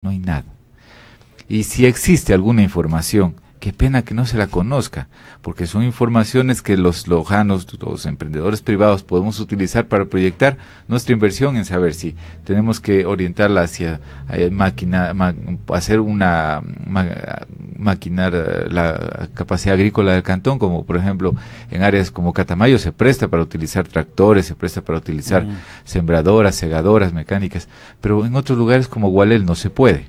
no hay nada. Y si existe alguna información, qué pena que no se la conozca, porque son informaciones que los lojanos, los emprendedores privados podemos utilizar para proyectar nuestra inversión en saber si tenemos que orientarla hacia maquinar la capacidad agrícola del cantón, como por ejemplo en áreas como Catamayo se presta para utilizar tractores, se presta para utilizar sembradoras, segadoras, mecánicas, pero en otros lugares como Gualel no se puede.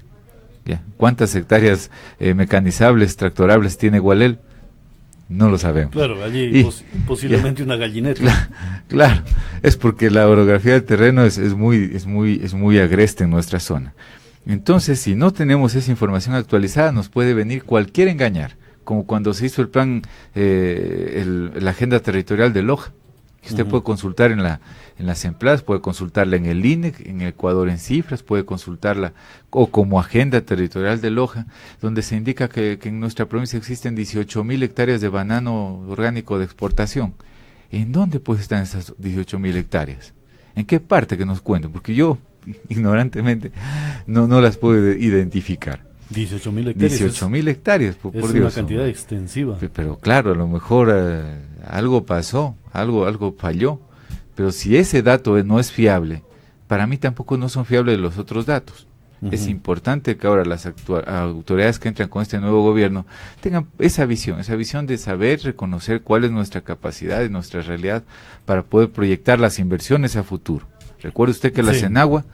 ¿Ya? ¿Cuántas hectáreas mecanizables, tractorables tiene Gualel? No lo sabemos. Claro, allí posiblemente una gallineta. Claro, es porque la orografía del terreno es muy agreste en nuestra zona. Entonces, si no tenemos esa información actualizada, nos puede venir cualquier engañar, como cuando se hizo el plan, la agenda territorial de Loja, que usted puede consultar en la CEMPLAS, puede consultarla en el INEC, en Ecuador en cifras, puede consultarla o como agenda territorial de Loja, donde se indica que en nuestra provincia existen 18.000 hectáreas de banano orgánico de exportación. ¿En dónde pues están esas 18.000 hectáreas? ¿En qué parte que nos cuenten? Porque yo, ignorantemente, no las puedo identificar. 18.000 hectáreas. 18.000 hectáreas, por Dios. Es una cantidad extensiva. Pero claro, a lo mejor algo pasó, algo falló. Pero si ese dato no es fiable, para mí tampoco no son fiables los otros datos. Es importante que ahora las autoridades que entran con este nuevo gobierno tengan esa visión de saber reconocer cuál es nuestra capacidad y nuestra realidad para poder proyectar las inversiones a futuro. Recuerde usted que la Senagua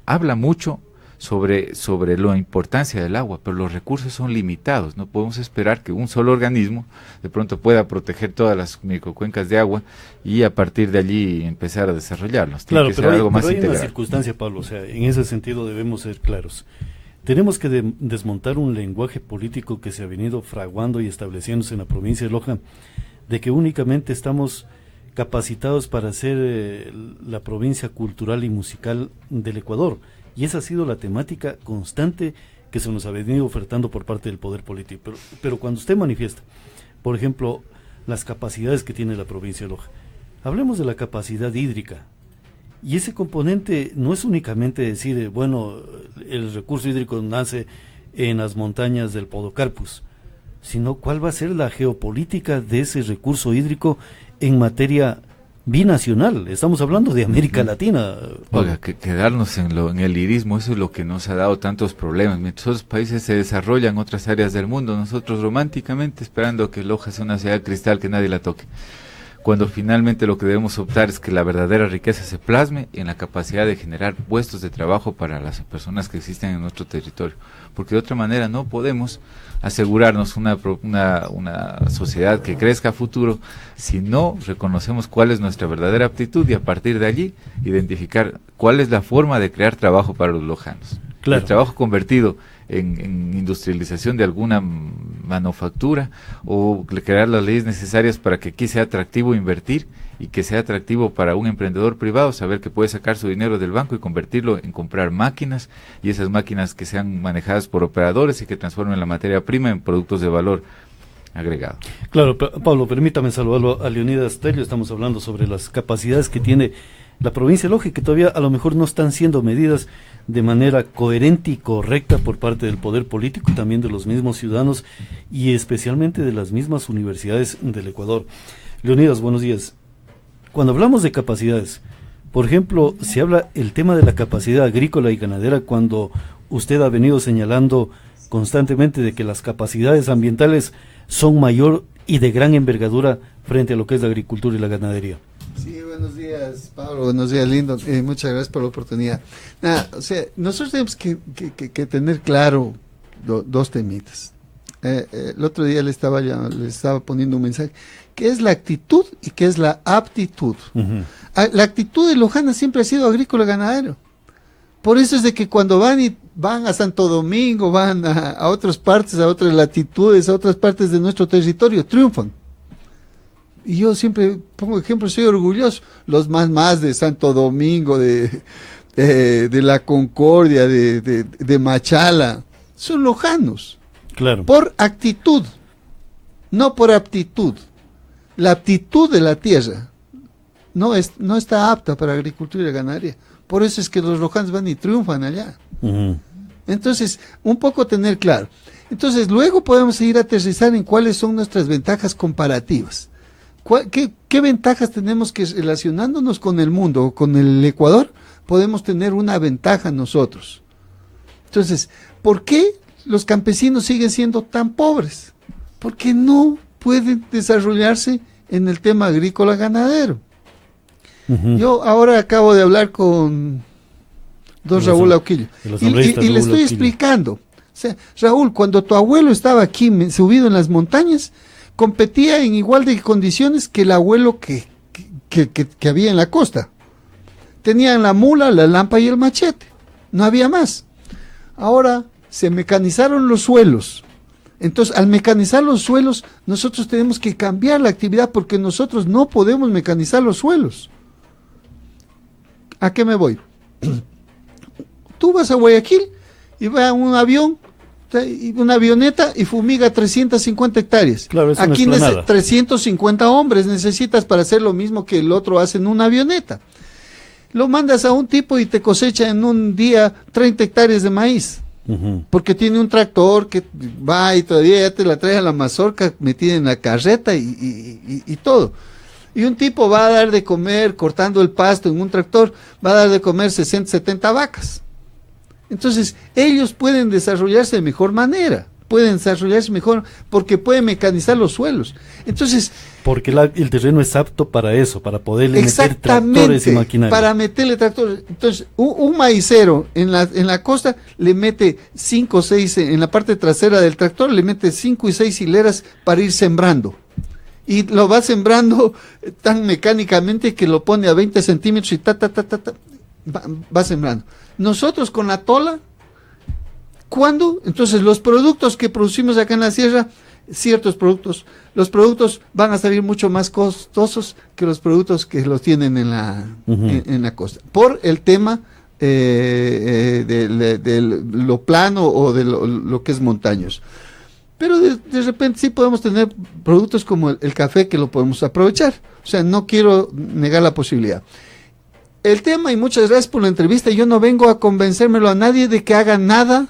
habla mucho sobre la importancia del agua, pero los recursos son limitados. No podemos esperar que un solo organismo de pronto pueda proteger todas las microcuencas de agua y a partir de allí empezar a desarrollarlos. Claro, pero hay una circunstancia, Pablo, o sea, en ese sentido debemos ser claros. Tenemos que desmontar un lenguaje político que se ha venido fraguando y estableciéndose en la provincia de Loja, de que únicamente estamos capacitados para ser la provincia cultural y musical del Ecuador. Y esa ha sido la temática constante que se nos ha venido ofertando por parte del poder político. Pero cuando usted manifiesta, por ejemplo, las capacidades que tiene la provincia de Loja, hablemos de la capacidad hídrica. Y ese componente no es únicamente decir, bueno, el recurso hídrico nace en las montañas del Podocarpus, sino cuál va a ser la geopolítica de ese recurso hídrico en materia binacional. Estamos hablando de América Latina. Oiga, quedarnos en el lirismo, eso es lo que nos ha dado tantos problemas. Mientras otros países se desarrollan en otras áreas del mundo, nosotros románticamente esperando que Loja sea una ciudad de cristal que nadie la toque. Cuando finalmente lo que debemos optar es que la verdadera riqueza se plasme en la capacidad de generar puestos de trabajo para las personas que existen en nuestro territorio, porque de otra manera no podemos asegurarnos una sociedad que crezca a futuro si no reconocemos cuál es nuestra verdadera aptitud y a partir de allí identificar cuál es la forma de crear trabajo para los lojanos. Claro. El trabajo convertido en industrialización de alguna manufactura o crear las leyes necesarias para que aquí sea atractivo invertir y que sea atractivo para un emprendedor privado saber que puede sacar su dinero del banco y convertirlo en comprar máquinas y esas máquinas que sean manejadas por operadores y que transformen la materia prima en productos de valor agregado. Claro, Pablo, permítame saludarlo a Leonidas Tello. Estamos hablando sobre las capacidades que tiene la provincia de Loja y que todavía a lo mejor no están siendo medidas de manera coherente y correcta por parte del poder político y también de los mismos ciudadanos y especialmente de las mismas universidades del Ecuador. Leonidas, buenos días. Cuando hablamos de capacidades, por ejemplo, se habla el tema de la capacidad agrícola y ganadera cuando usted ha venido señalando constantemente de que las capacidades ambientales son mayor y de gran envergadura frente a lo que es la agricultura y la ganadería. Sí, buenos días, Pablo, buenos días, Lindo, muchas gracias por la oportunidad. O sea, nosotros tenemos que tener claro dos temitas. El otro día le estaba poniendo un mensaje, ¿qué es la actitud y qué es la aptitud? La actitud de Lojana siempre ha sido agrícola ganadero. Por eso es de que cuando van a Santo Domingo, van a otras partes, a otras latitudes, a otras partes de nuestro territorio, triunfan. Y yo siempre pongo ejemplo, soy orgulloso, los más de Santo Domingo, de la Concordia, de Machala, son lojanos. Claro. Por actitud, no por aptitud. La aptitud de la tierra no está apta para agricultura y ganadería. Por eso es que los lojanos van y triunfan allá. Entonces, un poco tener claro. Entonces, luego podemos ir a aterrizar en cuáles son nuestras ventajas comparativas. ¿Qué ventajas tenemos que, relacionándonos con el mundo o con el Ecuador, podemos tener una ventaja nosotros? Entonces, ¿por qué los campesinos siguen siendo tan pobres? Porque no pueden desarrollarse en el tema agrícola ganadero. Yo ahora acabo de hablar con don Raúl Auquillo y le estoy explicando. O sea, Raúl, cuando tu abuelo estaba aquí subido en las montañas, competía en igual de condiciones que el abuelo que había en la costa. Tenían la mula, la lampa y el machete. No había más. Ahora se mecanizaron los suelos. Entonces, al mecanizar los suelos, nosotros tenemos que cambiar la actividad porque nosotros no podemos mecanizar los suelos. ¿A qué me voy? Tú vas a Guayaquil y va un avión, una avioneta y fumiga 350 hectáreas. Claro, aquí 350 hombres necesitas para hacer lo mismo que el otro hace en una avioneta. Lo mandas a un tipo y te cosecha en un día 30 hectáreas de maíz. Porque tiene un tractor que va y todavía ya te la trae a la mazorca metida en la carreta y todo. Y un tipo va a dar de comer, cortando el pasto en un tractor, va a dar de comer 60, 70 vacas. Entonces, ellos pueden desarrollarse de mejor manera, pueden desarrollarse mejor porque pueden mecanizar los suelos. Entonces, porque el terreno es apto para eso, para poderle meter tractores y maquinaria. Para meterle tractores. Entonces, un maicero en la costa le mete 5 o 6, en la parte trasera del tractor, le mete 5 y 6 hileras para ir sembrando. Y lo va sembrando tan mecánicamente que lo pone a 20 centímetros y va sembrando. Nosotros con la tola, ¿cuándo? Entonces los productos que producimos acá en la sierra, ciertos productos, los productos van a salir mucho más costosos que los productos que los tienen en la costa. Por el tema de lo plano o de lo que es montañoso. Pero de repente sí podemos tener productos como el café que lo podemos aprovechar. O sea, no quiero negar la posibilidad. El tema, y muchas gracias por la entrevista, yo no vengo a convencérmelo a nadie de que haga nada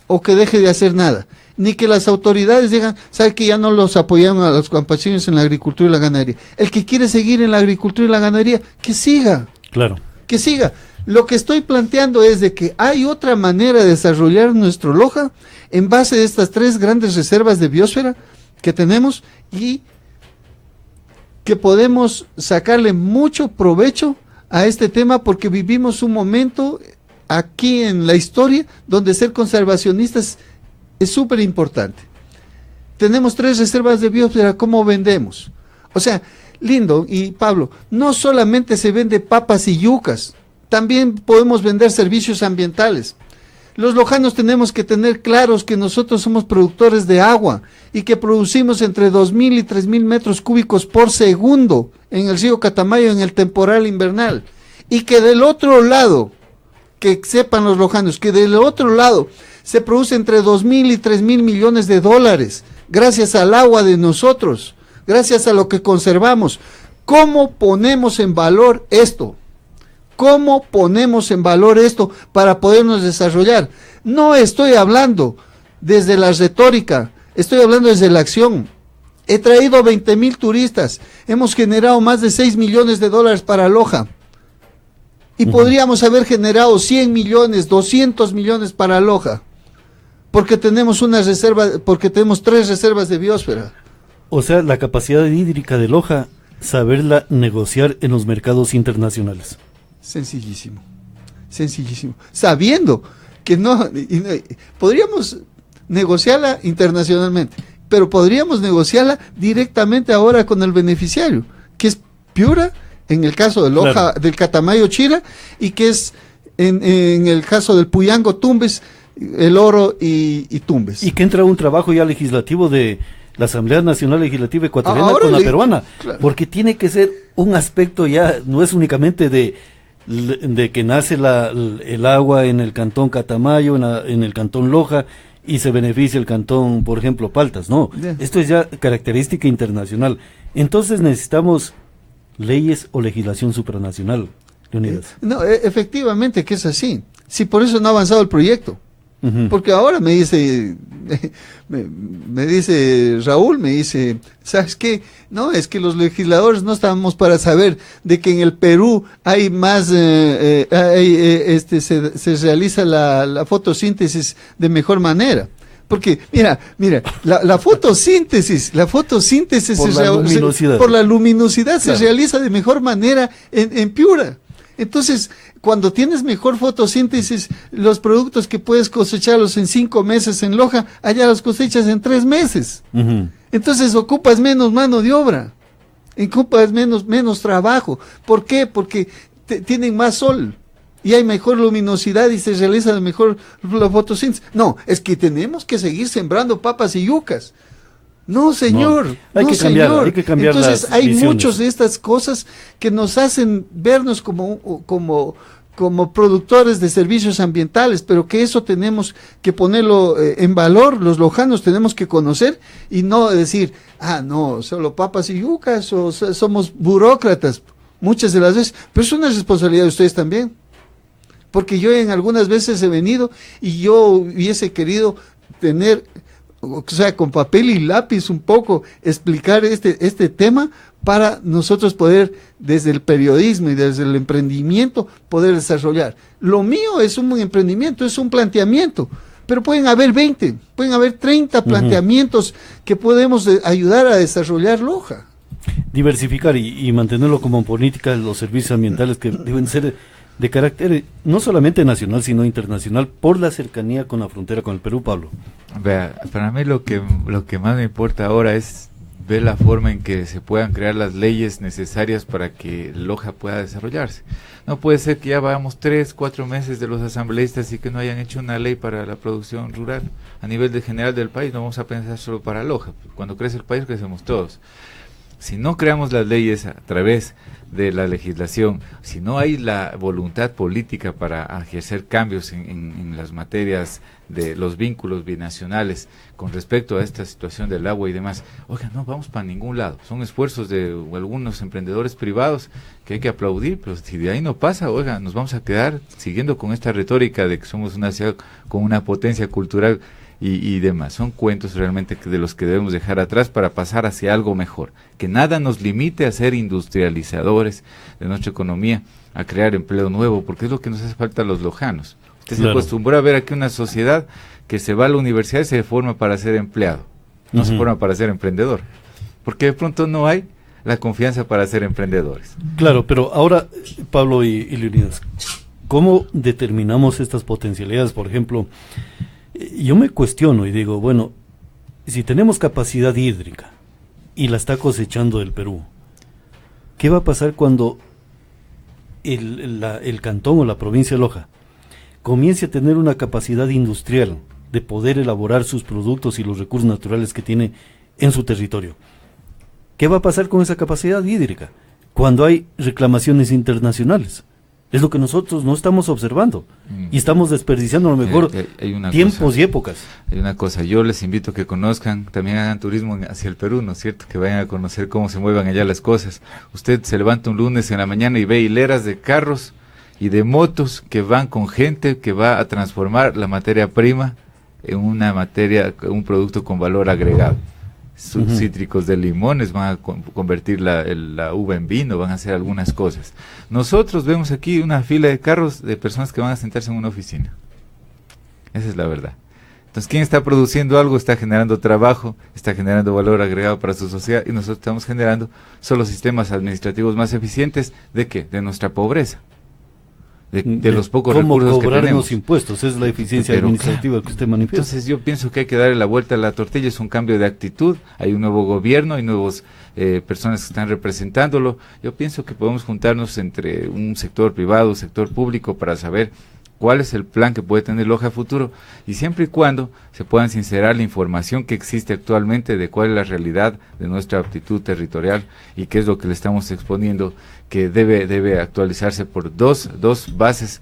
o que deje de hacer nada. Ni que las autoridades digan, ¿sabe que ya no los apoyaron a los campesinos en la agricultura y la ganadería? El que quiere seguir en la agricultura y la ganadería, que siga. Claro. Que siga. Lo que estoy planteando es de que hay otra manera de desarrollar nuestro Loja en base de estas 3 grandes reservas de biosfera que tenemos y que podemos sacarle mucho provecho a este tema porque vivimos un momento aquí en la historia donde ser conservacionistas es súper importante. Tenemos 3 reservas de biosfera, ¿cómo vendemos? O sea, Lindo y Pablo, no solamente se vende papas y yucas, también podemos vender servicios ambientales. Los lojanos tenemos que tener claros que nosotros somos productores de agua y que producimos entre 2.000 y 3.000 metros cúbicos por segundo en el río Catamayo en el temporal invernal. Y que del otro lado, que sepan los lojanos, que del otro lado se produce entre 2.000 y 3.000 millones de dólares gracias al agua de nosotros, gracias a lo que conservamos. ¿Cómo ponemos en valor esto? ¿Cómo ponemos en valor esto para podernos desarrollar? No estoy hablando desde la retórica, estoy hablando desde la acción. He traído 20,000 turistas, hemos generado más de 6 millones de dólares para Loja. Y podríamos haber generado 100 millones, 200 millones para Loja, porque tenemos una reserva, porque tenemos 3 reservas de biosfera. O sea, la capacidad hídrica de Loja, saberla negociar en los mercados internacionales. Sencillísimo, sencillísimo. Sabiendo que podríamos negociarla internacionalmente, pero podríamos negociarla directamente ahora con el beneficiario, que es Piura, en el caso de Loja, claro, del Catamayo Chira, y que es en el caso del Puyango Tumbes, el Oro y Tumbes. Y que entra un trabajo ya legislativo de la Asamblea Nacional Legislativa Ecuatoriana con la peruana, claro, porque tiene que ser un aspecto ya, no es únicamente de que nace el agua en el cantón Catamayo, en el cantón Loja, y se beneficia el cantón, por ejemplo, Paltas. No, esto es ya característica internacional. Entonces necesitamos leyes o legislación supranacional, Leonidas. No, efectivamente que es así. Sí, por eso no ha avanzado el proyecto. Porque ahora me dice, me dice Raúl, me dice, ¿sabes qué? No, es que los legisladores no estamos para saber de que en el Perú hay más, se realiza la fotosíntesis de mejor manera. Porque, mira, la fotosíntesis por la luminosidad se realiza de mejor manera en Piura. Entonces, cuando tienes mejor fotosíntesis, los productos que puedes cosecharlos en 5 meses en Loja, allá los cosechas en 3 meses. Entonces ocupas menos mano de obra, ocupas menos trabajo. ¿Por qué? Porque tienen más sol y hay mejor luminosidad y se realiza mejor la fotosíntesis. No, es que tenemos que seguir sembrando papas y yucas. No, señor, hay que cambiar. Entonces las hay visiones. muchas de estas cosas que nos hacen vernos como productores de servicios ambientales, pero que eso tenemos que ponerlo en valor, los lojanos tenemos que conocer y no decir, no, solo papas y yucas, o somos burócratas, muchas de las veces, pero es una responsabilidad de ustedes también, porque yo en algunas veces he venido y yo hubiese querido tener, o sea, con papel y lápiz un poco, explicar este tema para nosotros poder, desde el periodismo y desde el emprendimiento, poder desarrollar. Lo mío es un emprendimiento, es un planteamiento, pero pueden haber 20, pueden haber 30 planteamientos que podemos ayudar a desarrollar Loja. Diversificar y mantenerlo como política, los servicios ambientales que deben ser de carácter no solamente nacional, sino internacional, por la cercanía con la frontera con el Perú, Pablo. Vea, para mí lo que más me importa ahora es ver la forma en que se puedan crear las leyes necesarias para que Loja pueda desarrollarse. No puede ser que ya vayamos 3-4 meses de los asambleístas y que no hayan hecho una ley para la producción rural. A nivel general del país no vamos a pensar solo para Loja. Cuando crece el país crecemos todos. Si no creamos las leyes a través de la legislación, si no hay la voluntad política para ejercer cambios en las materias de los vínculos binacionales con respecto a esta situación del agua y demás, oiga, no vamos para ningún lado. Son esfuerzos de algunos emprendedores privados que hay que aplaudir, pero si de ahí no pasa, oiga, nos vamos a quedar siguiendo con esta retórica de que somos una ciudad con una potencia cultural y demás. Son cuentos realmente de los que debemos dejar atrás para pasar hacia algo mejor. Que nada nos limite a ser industrializadores de nuestra economía, a crear empleo nuevo, porque es lo que nos hace falta a los lojanos. Usted se acostumbró a ver aquí una sociedad que se va a la universidad y se forma para ser empleado, no se forma para ser emprendedor, porque de pronto no hay la confianza para ser emprendedores. Claro, pero ahora, Pablo y Leonidas, ¿cómo determinamos estas potencialidades? Por ejemplo, yo me cuestiono y digo, bueno, si tenemos capacidad hídrica y la está cosechando el Perú, ¿qué va a pasar cuando el cantón o la provincia de Loja comience a tener una capacidad industrial de poder elaborar sus productos y los recursos naturales que tiene en su territorio? ¿Qué va a pasar con esa capacidad hídrica cuando hay reclamaciones internacionales? Es lo que nosotros no estamos observando y estamos desperdiciando a lo mejor tiempos y épocas. Hay una cosa, yo les invito a que conozcan, también hagan turismo hacia el Perú, ¿no es cierto? Que vayan a conocer cómo se muevan allá las cosas. Usted se levanta un lunes en la mañana y ve hileras de carros y de motos que van con gente que va a transformar la materia prima en un producto con valor agregado. Sus cítricos de limones van a convertir la uva en vino, van a hacer algunas cosas. Nosotros vemos aquí una fila de carros de personas que van a sentarse en una oficina. Esa es la verdad. Entonces, ¿quién está produciendo algo? Está generando trabajo, está generando valor agregado para su sociedad y nosotros estamos generando solo sistemas administrativos más eficientes. ¿De qué? De nuestra pobreza. De los pocos recursos que tenemos. ¿Cómo cobrarnos impuestos? Es la eficiencia administrativa que usted manifiesta. Entonces yo pienso que hay que darle la vuelta a la tortilla, es un cambio de actitud, hay un nuevo gobierno, hay nuevas personas que están representándolo. Yo pienso que podemos juntarnos entre un sector privado, un sector público para saber cuál es el plan que puede tener Loja futuro y siempre y cuando se puedan sincerar la información que existe actualmente de cuál es la realidad de nuestra aptitud territorial y qué es lo que le estamos exponiendo, que debe actualizarse por dos bases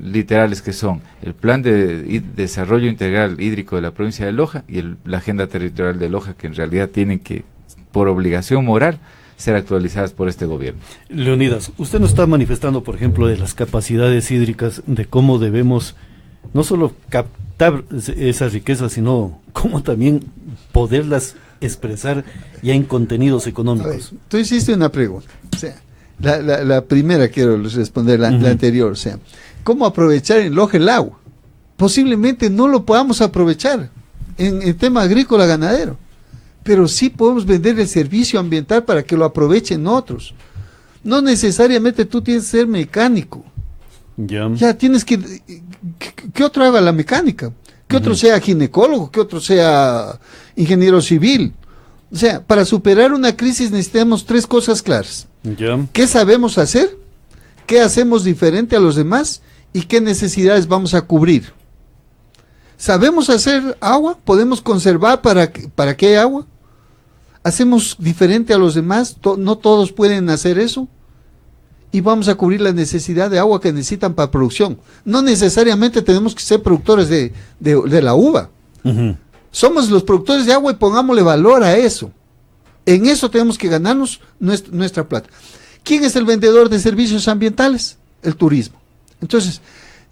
literales que son el plan de desarrollo integral hídrico de la provincia de Loja y la agenda territorial de Loja, que en realidad tienen que, por obligación moral, ser actualizadas por este gobierno. Leonidas, usted nos está manifestando, por ejemplo, de las capacidades hídricas, de cómo debemos no solo captar esas riquezas, sino cómo también poderlas expresar ya en contenidos económicos. Ver, tú hiciste una pregunta, o sea, la primera quiero responder, la anterior, o sea, ¿cómo aprovechar en Loja el agua? Posiblemente no lo podamos aprovechar en tema agrícola ganadero, pero sí podemos vender el servicio ambiental para que lo aprovechen otros. No necesariamente tú tienes que ser mecánico. Ya tienes que otro haga la mecánica, que otro sea ginecólogo, que otro sea ingeniero civil. O sea, para superar una crisis necesitamos 3 cosas claras. ¿Qué sabemos hacer? ¿Qué hacemos diferente a los demás? ¿Y qué necesidades vamos a cubrir? ¿Sabemos hacer agua? ¿Podemos conservar para que haya agua? ¿Hacemos diferente a los demás? No todos pueden hacer eso. Y vamos a cubrir la necesidad de agua que necesitan para producción. No necesariamente tenemos que ser productores de la uva. Somos los productores de agua y pongámosle valor a eso. En eso tenemos que ganarnos nuestra plata. ¿Quién es el vendedor de servicios ambientales? El turismo. Entonces,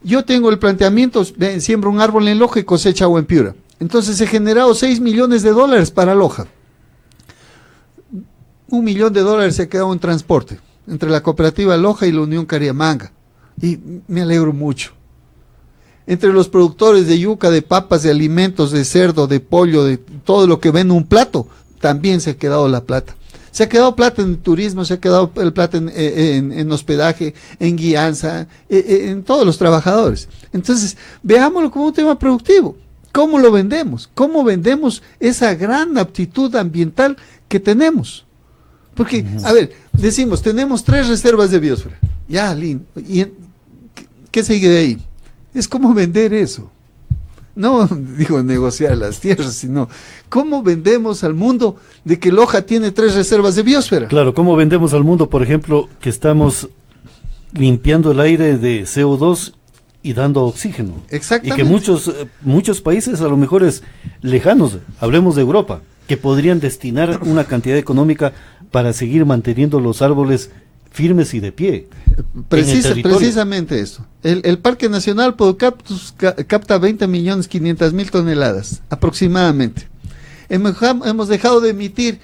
yo tengo el planteamiento, siembro un árbol en Loja y cosecha agua en Piura. Entonces he generado $6 millones para Loja. $1 millón se ha quedado en transporte entre la cooperativa Loja y la Unión Cariamanga. Y me alegro mucho. Entre los productores de yuca, de papas, de alimentos, de cerdo, de pollo, de todo lo que vende un plato, también se ha quedado la plata. Se ha quedado plata en turismo, se ha quedado el plata en hospedaje, en guianza, en todos los trabajadores. Entonces, veámoslo como un tema productivo. ¿Cómo lo vendemos? ¿Cómo vendemos esa gran aptitud ambiental que tenemos? Porque, a ver, decimos, tenemos 3 reservas de biosfera. Ya, lindo. ¿Y qué sigue de ahí? Es cómo vender eso. No digo negociar las tierras, sino cómo vendemos al mundo de que Loja tiene 3 reservas de biosfera. Claro, cómo vendemos al mundo, por ejemplo, que estamos limpiando el aire de CO2 y dando oxígeno. Exactamente. Y que muchos países, a lo mejor es lejanos, hablemos de Europa, que podrían destinar una cantidad económica para seguir manteniendo los árboles firmes y de pie. Precisamente eso. El Parque Nacional Podocactus capta 20.500.000 toneladas, aproximadamente. Hemos dejado de emitir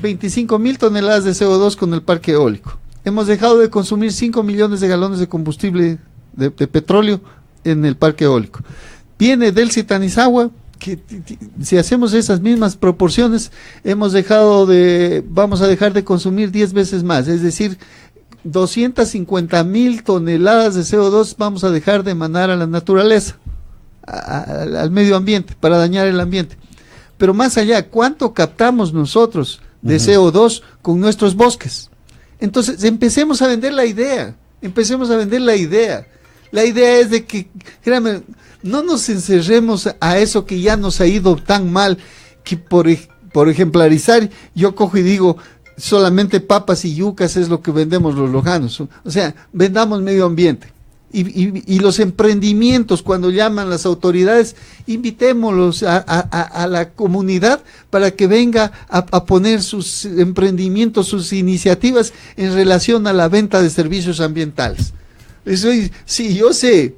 25.000 toneladas de CO2 con el parque eólico. Hemos dejado de consumir 5 millones de galones de combustible de petróleo en el parque eólico. Viene del Tanizagua, que si hacemos esas mismas proporciones, vamos a dejar de consumir 10 veces más, es decir, 250.000 toneladas de CO2 vamos a dejar de emanar a la naturaleza, al medio ambiente, para dañar el ambiente. Pero más allá, ¿cuánto captamos nosotros de CO2 con nuestros bosques? Entonces, empecemos a vender la idea. La idea es de que, créanme, no nos encerremos a eso que ya nos ha ido tan mal, que por ejemplarizar, yo cojo y digo, solamente papas y yucas es lo que vendemos los lojanos. O sea, vendamos medio ambiente. Y los emprendimientos, cuando llaman las autoridades, invitémoslos a la comunidad para que venga a poner sus emprendimientos, sus iniciativas en relación a la venta de servicios ambientales. Sí, yo sé,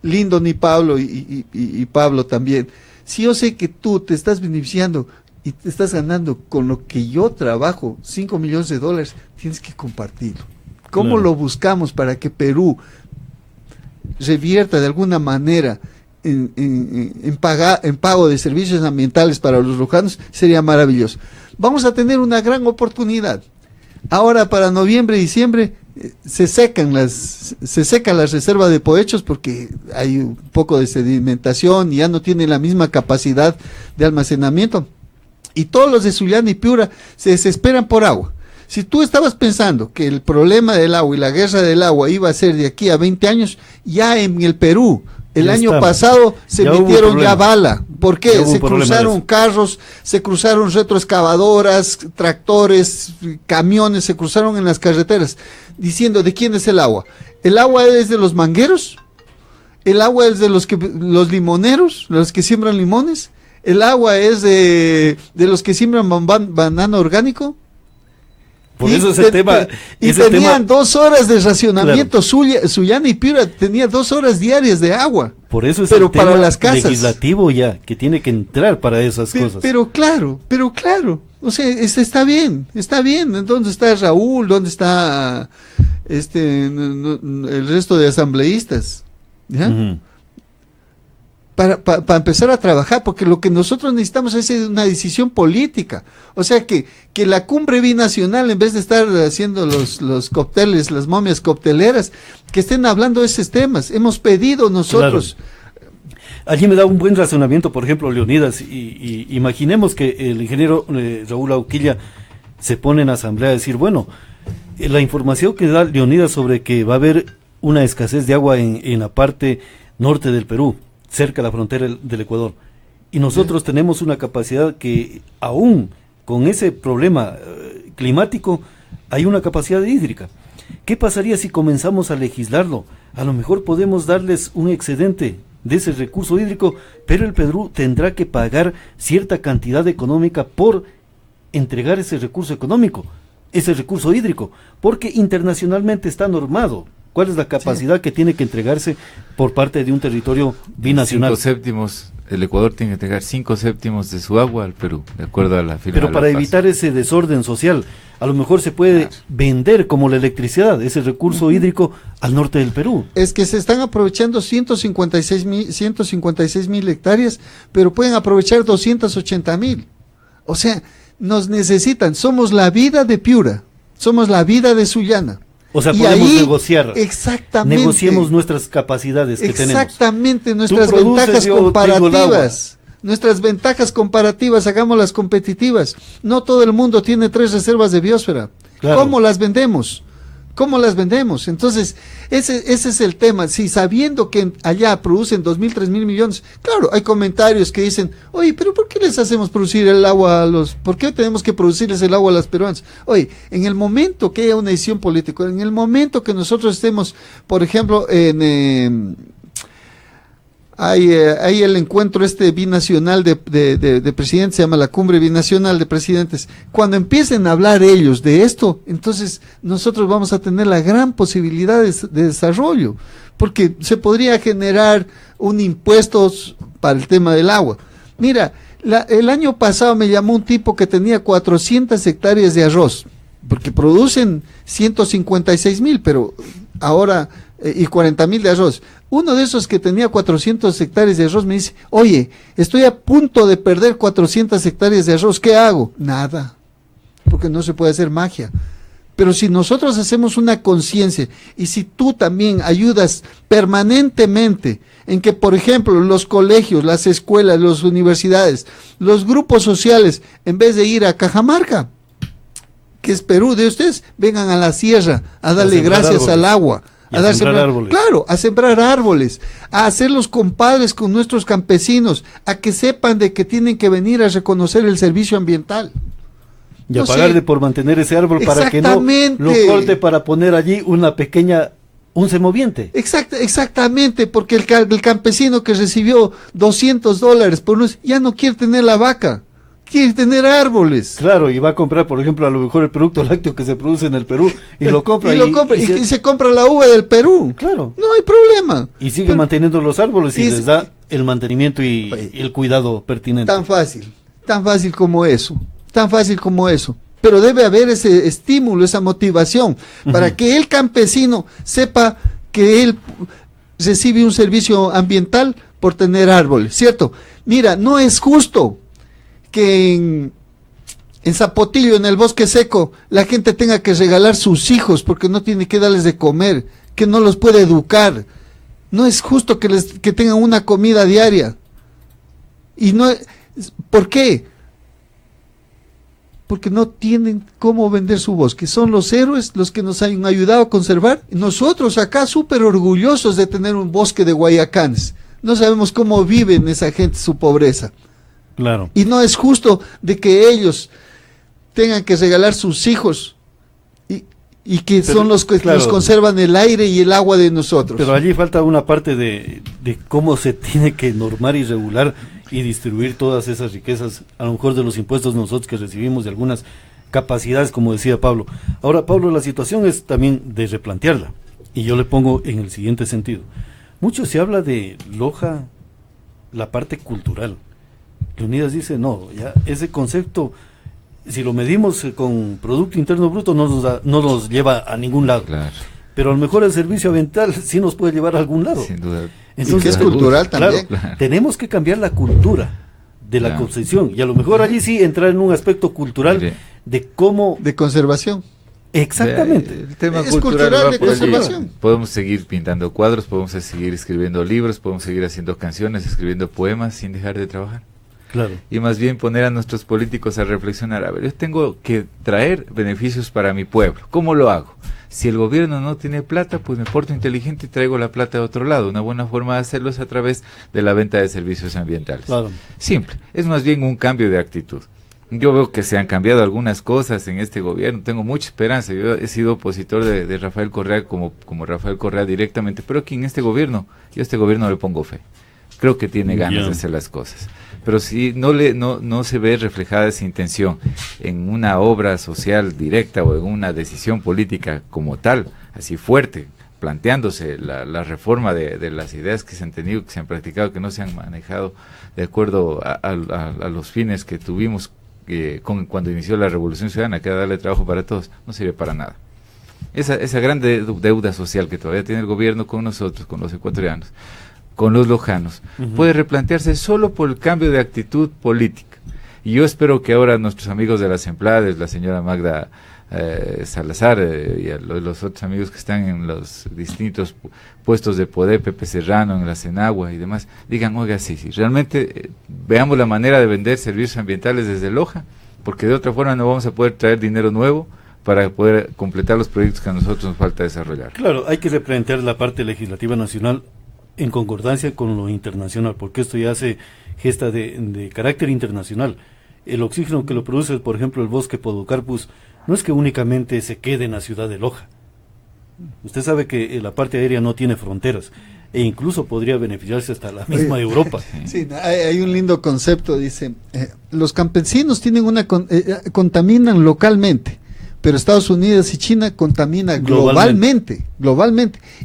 Lindo ni Pablo y Pablo también, si yo sé que tú te estás beneficiando y te estás ganando con lo que yo trabajo, $5 millones, tienes que compartirlo. ¿Cómo lo buscamos para que Perú revierta de alguna manera en pago de servicios ambientales para los lojanos? Sería maravilloso. Vamos a tener una gran oportunidad. Ahora para noviembre y diciembre se seca las reservas de pohechos porque hay un poco de sedimentación y ya no tienen la misma capacidad de almacenamiento. Y todos los de Sullana y Piura se desesperan por agua. Si tú estabas pensando que el problema del agua y la guerra del agua iba a ser de aquí a 20 años, ya en el Perú, el año pasado se metieron ya bala. ¿Por qué? Se cruzaron carros, se cruzaron retroexcavadoras, tractores, camiones, se cruzaron en las carreteras, diciendo, ¿de quién es el agua? ¿El agua es de los mangueros? ¿El agua es de los limoneros, los que siembran limones? ¿El agua es de los que siembran banano orgánico? Por eso ese tema... Y tenían 2 horas de racionamiento, claro. Sullana y Piura tenía 2 horas diarias de agua. Por eso es pero el para tema las casas legislativo ya, que tiene que entrar para esas cosas. Pero claro, o sea, está bien, ¿dónde está Raúl? ¿Dónde está el resto de asambleístas? ¿Ya? Ujú. Para empezar a trabajar, porque lo que nosotros necesitamos es una decisión política. O sea, que la cumbre binacional, en vez de estar haciendo los cócteles, las momias cocteleras, que estén hablando de esos temas. Hemos pedido nosotros. Claro. Allí me da un buen razonamiento, por ejemplo, Leonidas, y imaginemos que el ingeniero Raúl Auquilla se pone en asamblea a decir, bueno, la información que da Leonidas sobre que va a haber una escasez de agua en la parte norte del Perú, cerca de la frontera del Ecuador, y nosotros tenemos una capacidad que aún con ese problema climático hay una capacidad hídrica. ¿Qué pasaría si comenzamos a legislarlo? A lo mejor podemos darles un excedente de ese recurso hídrico, pero el Perú tendrá que pagar cierta cantidad económica por entregar ese recurso económico, ese recurso hídrico, porque internacionalmente está normado. ¿Cuál es la capacidad que tiene que entregarse por parte de un territorio binacional? 5/7, el Ecuador tiene que entregar 5/7 de su agua al Perú, de acuerdo a la firma. Pero para evitar ese desorden social, a lo mejor se puede vender como la electricidad, ese recurso hídrico al norte del Perú. Es que se están aprovechando 156,000 hectáreas, pero pueden aprovechar 280,000. O sea, nos necesitan. Somos la vida de Piura, somos la vida de Sullana. O sea, y podemos ahí, negociar. Exactamente. Negociemos nuestras capacidades que tenemos. Exactamente, nuestras ventajas comparativas. Nuestras ventajas comparativas, hagámoslas competitivas. No todo el mundo tiene 3 reservas de biosfera. Claro. ¿Cómo las vendemos? Entonces, ese es el tema. Si sabiendo que allá producen 2.000, 3.000 millones, claro, hay comentarios que dicen, oye, pero ¿por qué les hacemos producir el agua por qué tenemos que producirles el agua a las peruanas? Oye, en el momento que haya una decisión política, en el momento que nosotros estemos, por ejemplo, hay el encuentro binacional de presidentes, se llama la cumbre binacional de presidentes. Cuando empiecen a hablar ellos de esto, entonces nosotros vamos a tener la gran posibilidad de desarrollo, porque se podría generar un impuesto para el tema del agua. Mira, el año pasado me llamó un tipo que tenía 400 hectáreas de arroz, porque producen 156,000, pero ahora y 40,000 de arroz. Uno de esos que tenía 400 hectáreas de arroz me dice, oye, estoy a punto de perder 400 hectáreas de arroz, ¿qué hago? Nada, porque no se puede hacer magia. Pero si nosotros hacemos una conciencia y si tú también ayudas permanentemente en que, por ejemplo, los colegios, las escuelas, las universidades, los grupos sociales, en vez de ir a Cajamarca, que es Perú de ustedes, vengan a la sierra a darle gracias al agua. A sembrar árboles. Claro, a sembrar árboles, a hacerlos compadres con nuestros campesinos, a que sepan de que tienen que venir a reconocer el servicio ambiental. Y a pagarle por mantener ese árbol para que no lo corte para poner allí un semoviente. Exactamente, porque el campesino que recibió $200 por unos, ya no quiere tener la vaca. Quiere tener árboles. Claro, y va a comprar, por ejemplo, a lo mejor el producto lácteo que se produce en el Perú y lo compra. Y se compra la uva del Perú. Claro. No hay problema. Y sigue manteniendo los árboles y les da el mantenimiento y el cuidado pertinente. Tan fácil como eso. Pero debe haber ese estímulo, esa motivación, para que el campesino sepa que él recibe un servicio ambiental por tener árboles, ¿cierto? Mira, no es justo que en Zapotillo, en el bosque seco, la gente tenga que regalar sus hijos porque no tiene que darles de comer, que no los puede educar. No es justo que tengan una comida diaria. Y no, ¿por qué? Porque no tienen cómo vender su bosque. Son los héroes los que nos han ayudado a conservar. Nosotros acá súper orgullosos de tener un bosque de guayacanes. No sabemos cómo viven esa gente su pobreza. Claro. Y no es justo de que ellos tengan que regalar sus hijos y que son los que nos conservan el aire y el agua de nosotros. Pero allí falta una parte de cómo se tiene que normar y regular y distribuir todas esas riquezas, a lo mejor de los impuestos nosotros que recibimos, de algunas capacidades, como decía Pablo. Ahora, Pablo, la situación es también de replantearla, y yo le pongo en el siguiente sentido. Mucho se habla de Loja, la parte cultural. Leonidas dice, no, ya ese concepto, si lo medimos con Producto Interno Bruto, no nos lleva a ningún lado. Claro. Pero a lo mejor el servicio ambiental sí nos puede llevar a algún lado. Sin duda. Entonces, y que es cultural también. Claro, tenemos que cambiar la cultura de la concesión. Y a lo mejor allí sí entrar en un aspecto cultural de cómo... De conservación. Exactamente. El tema es cultural de conservación. Podemos seguir pintando cuadros, podemos seguir escribiendo libros, podemos seguir haciendo canciones, escribiendo poemas sin dejar de trabajar. Claro. Y más bien poner a nuestros políticos a reflexionar. A ver, yo tengo que traer beneficios para mi pueblo. ¿Cómo lo hago? Si el gobierno no tiene plata, pues me porto inteligente y traigo la plata de otro lado. Una buena forma de hacerlo es a través de la venta de servicios ambientales. Claro. Simple. Es más bien un cambio de actitud. Yo veo que se han cambiado algunas cosas en este gobierno, tengo mucha esperanza. Yo he sido opositor de Rafael Correa como Rafael Correa directamente, pero aquí en este gobierno, yo a este gobierno le pongo fe. Creo que tiene ganas de hacer las cosas. Pero si no se ve reflejada esa intención en una obra social directa o en una decisión política como tal, así fuerte, planteándose la reforma de las ideas que se han tenido, que se han practicado, que no se han manejado de acuerdo a los fines que tuvimos cuando inició la Revolución Ciudadana, que era darle trabajo para todos, no sirve para nada. Esa gran deuda social que todavía tiene el gobierno con nosotros, con los ecuatorianos, con los lojanos, puede replantearse solo por el cambio de actitud política. Y yo espero que ahora nuestros amigos de las Emplades, la señora Magda Salazar y los otros amigos que están en los distintos puestos de poder, Pepe Serrano, en la Senagua y demás, digan, oiga, sí, realmente veamos la manera de vender servicios ambientales desde Loja, porque de otra forma no vamos a poder traer dinero nuevo para poder completar los proyectos que a nosotros nos falta desarrollar. Claro, hay que replantear la parte legislativa nacional en concordancia con lo internacional, porque esto ya hace gesta de carácter internacional. El oxígeno que lo produce, por ejemplo, el bosque Podocarpus, no es que únicamente se quede en la ciudad de Loja. Usted sabe que la parte aérea no tiene fronteras e incluso podría beneficiarse hasta la misma Europa. Sí, hay un lindo concepto, dice, los campesinos tienen contaminan localmente, pero Estados Unidos y China contaminan globalmente.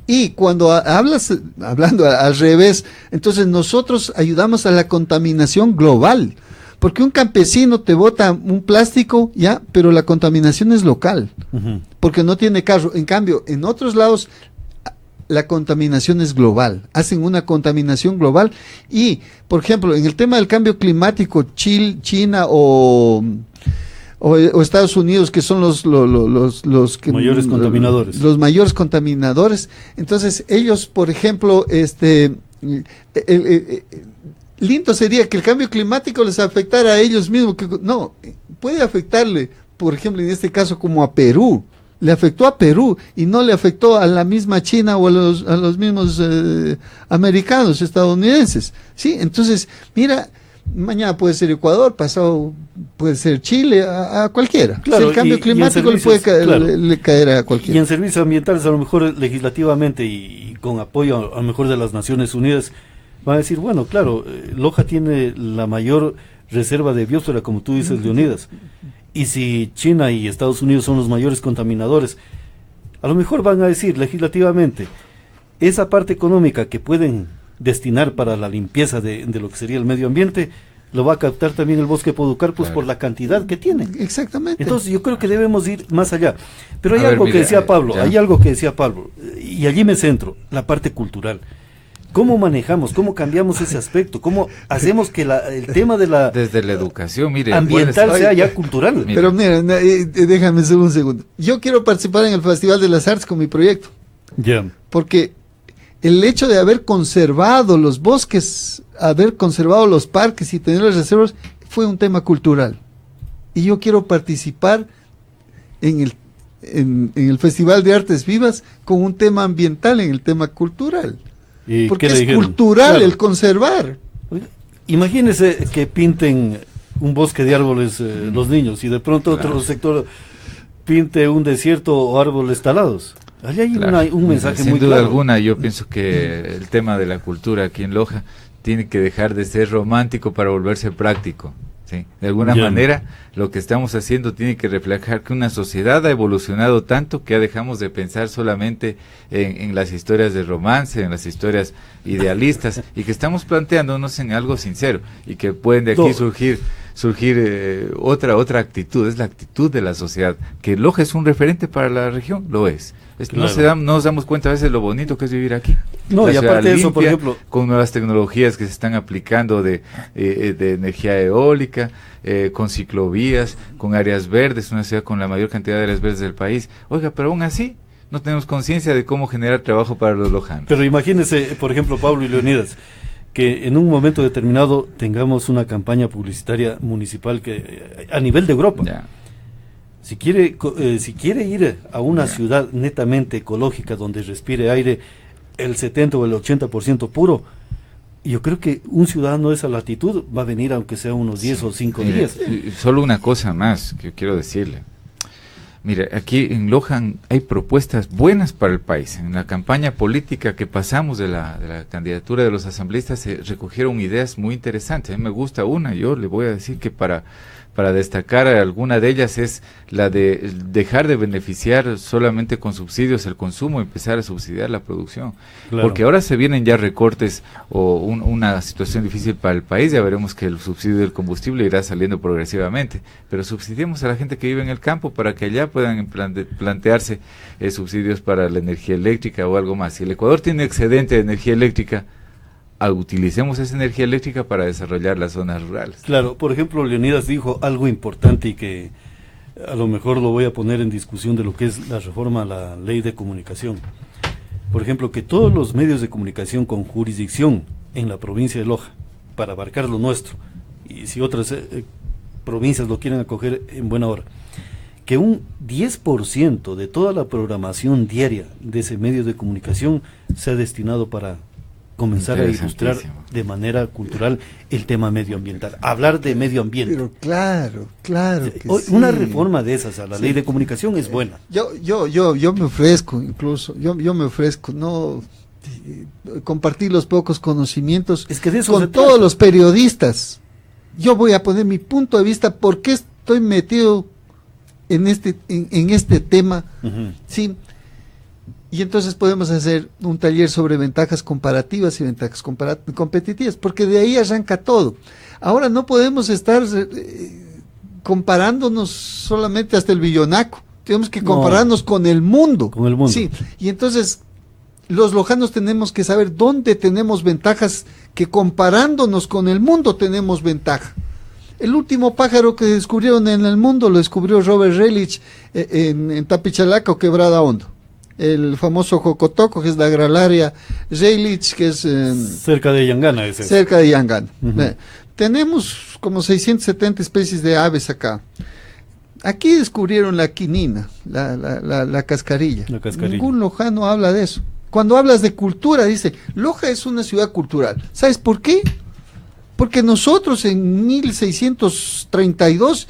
Y cuando hablando al revés, entonces nosotros ayudamos a la contaminación global. Porque un campesino te bota un plástico, ya, pero la contaminación es local, porque no tiene carro. En cambio, en otros lados, la contaminación es global. Hacen una contaminación global y, por ejemplo, en el tema del cambio climático, China o Estados Unidos, que son los mayores contaminadores. Los mayores contaminadores. Entonces, ellos, por ejemplo, lindo sería que el cambio climático les afectara a ellos mismos. No, puede afectarle, por ejemplo, en este caso como a Perú. Le afectó a Perú y no le afectó a la misma China o a los mismos americanos, estadounidenses. ¿Sí? Entonces, mira, mañana puede ser Ecuador, pasado puede ser Chile, a cualquiera. Claro, si el cambio climático le puede caer a cualquiera. Y en servicios ambientales, a lo mejor legislativamente y con apoyo a lo mejor de las Naciones Unidas, van a decir, bueno, claro, Loja tiene la mayor reserva de biosfera, como tú dices, Leonidas, y si China y Estados Unidos son los mayores contaminadores, a lo mejor van a decir legislativamente, esa parte económica que pueden destinar para la limpieza de lo que sería el medio ambiente, lo va a captar también el bosque Podocarpus, claro, por la cantidad que tiene. Exactamente. Entonces yo creo que debemos ir más allá. Pero hay algo que decía Pablo, y allí me centro, la parte cultural. ¿Cómo manejamos, cómo cambiamos ese aspecto? ¿Cómo hacemos que el tema de la... Desde la educación, mire... ambiental sea ya cultural? Mire. Pero mira, déjame un segundo. Yo quiero participar en el Festival de las Artes con mi proyecto. Ya. Porque el hecho de haber conservado los bosques, haber conservado los parques y tener las reservas, fue un tema cultural. Y yo quiero participar en el Festival de Artes Vivas con un tema ambiental, en el tema cultural. Porque es cultural, claro, el conservar. Imagínese que pinten un bosque de árboles los niños y de pronto otro sector pinte un desierto o árboles talados. Allí hay un mensaje muy claro. Sin duda alguna, yo pienso que el tema de la cultura aquí en Loja tiene que dejar de ser romántico para volverse práctico. ¿sí? De alguna manera, lo que estamos haciendo tiene que reflejar que una sociedad ha evolucionado tanto que ya dejamos de pensar solamente en las historias de romance, en las historias idealistas, y que estamos planteándonos en algo sincero, y que pueden de aquí surgir otra actitud, es la actitud de la sociedad, que Loja es un referente para la región, lo es. Claro. No nos damos cuenta a veces lo bonito que es vivir aquí. No, y aparte de eso, por ejemplo, con nuevas tecnologías que se están aplicando de energía eólica, con ciclovías, con áreas verdes, una ciudad con la mayor cantidad de áreas verdes del país. Oiga, pero aún así no tenemos conciencia de cómo generar trabajo para los lojanos. Pero imagínense, por ejemplo, Pablo y Leonidas, que en un momento determinado tengamos una campaña publicitaria municipal que a nivel de Europa. Ya. Si quiere ir a una ciudad netamente ecológica donde respire aire el 70 o el 80% puro, yo creo que un ciudadano de esa latitud va a venir aunque sea unos 10 o 5 días. Solo una cosa más que quiero decirle. Mire, aquí en Loja hay propuestas buenas para el país. En la campaña política que pasamos de la candidatura de los asambleístas se recogieron ideas muy interesantes. A mí me gusta una, yo le voy a decir que para destacar alguna de ellas es la de dejar de beneficiar solamente con subsidios el consumo, empezar a subsidiar la producción. Claro. Porque ahora se vienen ya recortes o una situación difícil para el país, ya veremos que el subsidio del combustible irá saliendo progresivamente, pero subsidiemos a la gente que vive en el campo para que allá puedan plantearse subsidios para la energía eléctrica o algo más. Si el Ecuador tiene excedente de energía eléctrica, utilicemos esa energía eléctrica para desarrollar las zonas rurales. Claro, por ejemplo, Leonidas dijo algo importante y que a lo mejor lo voy a poner en discusión de lo que es la reforma a la ley de comunicación. Por ejemplo, que todos los medios de comunicación con jurisdicción en la provincia de Loja, para abarcar lo nuestro, y si otras provincias lo quieren acoger en buena hora, que un 10% de toda la programación diaria de ese medio de comunicación sea destinado para comenzar a ilustrar de manera cultural el tema medioambiental, hablar de medio ambiente. Pero claro que una reforma de esas a la ley de comunicación es buena. Yo me ofrezco, incluso, yo me ofrezco, no compartir los pocos conocimientos es que de eso con todos los periodistas. Yo voy a poner mi punto de vista, por qué estoy metido en este tema, sí. Y entonces podemos hacer un taller sobre ventajas comparativas y ventajas competitivas, porque de ahí arranca todo. Ahora no podemos estar comparándonos solamente hasta el billonaco, tenemos que compararnos con el mundo. Con el mundo. Sí, y entonces los lojanos tenemos que saber dónde tenemos ventajas, que comparándonos con el mundo tenemos ventaja. El último pájaro que descubrieron en el mundo lo descubrió Robert Relich en Tapichalaca o Quebrada Hondo. El famoso Jocotoco, que es la agraria Relich, que es cerca de Yangana. Cerca de Yangana. Tenemos como 670 especies de aves acá. Aquí descubrieron la quinina, la cascarilla. Ningún lojano habla de eso. Cuando hablas de cultura, dice, Loja es una ciudad cultural. ¿Sabes por qué? Porque nosotros en 1632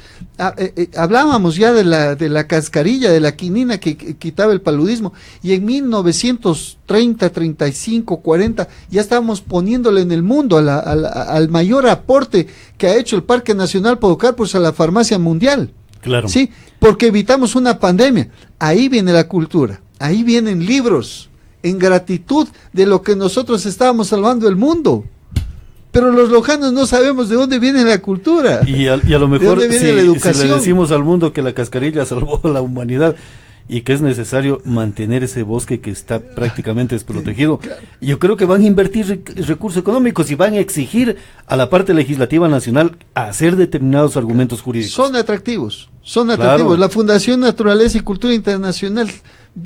hablábamos ya de la cascarilla, de la quinina que quitaba el paludismo, y en 1930, 35, 40 ya estábamos poniéndole en el mundo al mayor aporte que ha hecho el Parque Nacional Podocarpus a la farmacia mundial. Claro. Sí, porque evitamos una pandemia. Ahí viene la cultura, ahí vienen libros en gratitud de lo que nosotros estábamos salvando el mundo. Pero los lojanos no sabemos de dónde viene la cultura. Y a lo mejor si le decimos al mundo que la cascarilla salvó a la humanidad y que es necesario mantener ese bosque que está prácticamente desprotegido, yo creo que van a invertir recursos económicos y van a exigir a la parte legislativa nacional hacer determinados argumentos jurídicos. Son atractivos. Claro. La Fundación Naturaleza y Cultura Internacional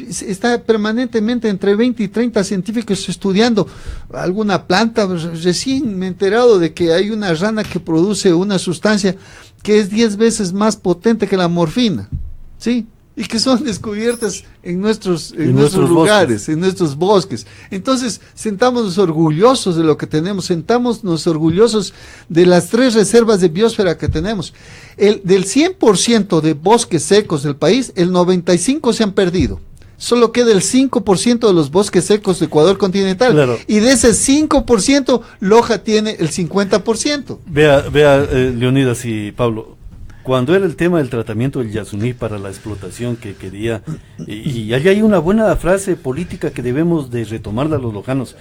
está permanentemente entre 20 y 30 científicos estudiando alguna planta. Recién me he enterado de que hay una rana que produce una sustancia que es 10 veces más potente que la morfina, ¿sí? Y que son descubiertas en nuestros lugares, en nuestros bosques. Entonces, sentámonos orgullosos de lo que tenemos, sentámonos orgullosos de las 3 reservas de biosfera que tenemos. Del 100% de bosques secos del país, el 95% se han perdido. solo queda el 5% de los bosques secos de Ecuador continental. Claro. Y de ese 5%, Loja tiene el 50%. Vea, Leonidas y Pablo, cuando era el tema del tratamiento del Yasuní para la explotación que quería, y allá hay una buena frase política que debemos de retomarla los lojanos,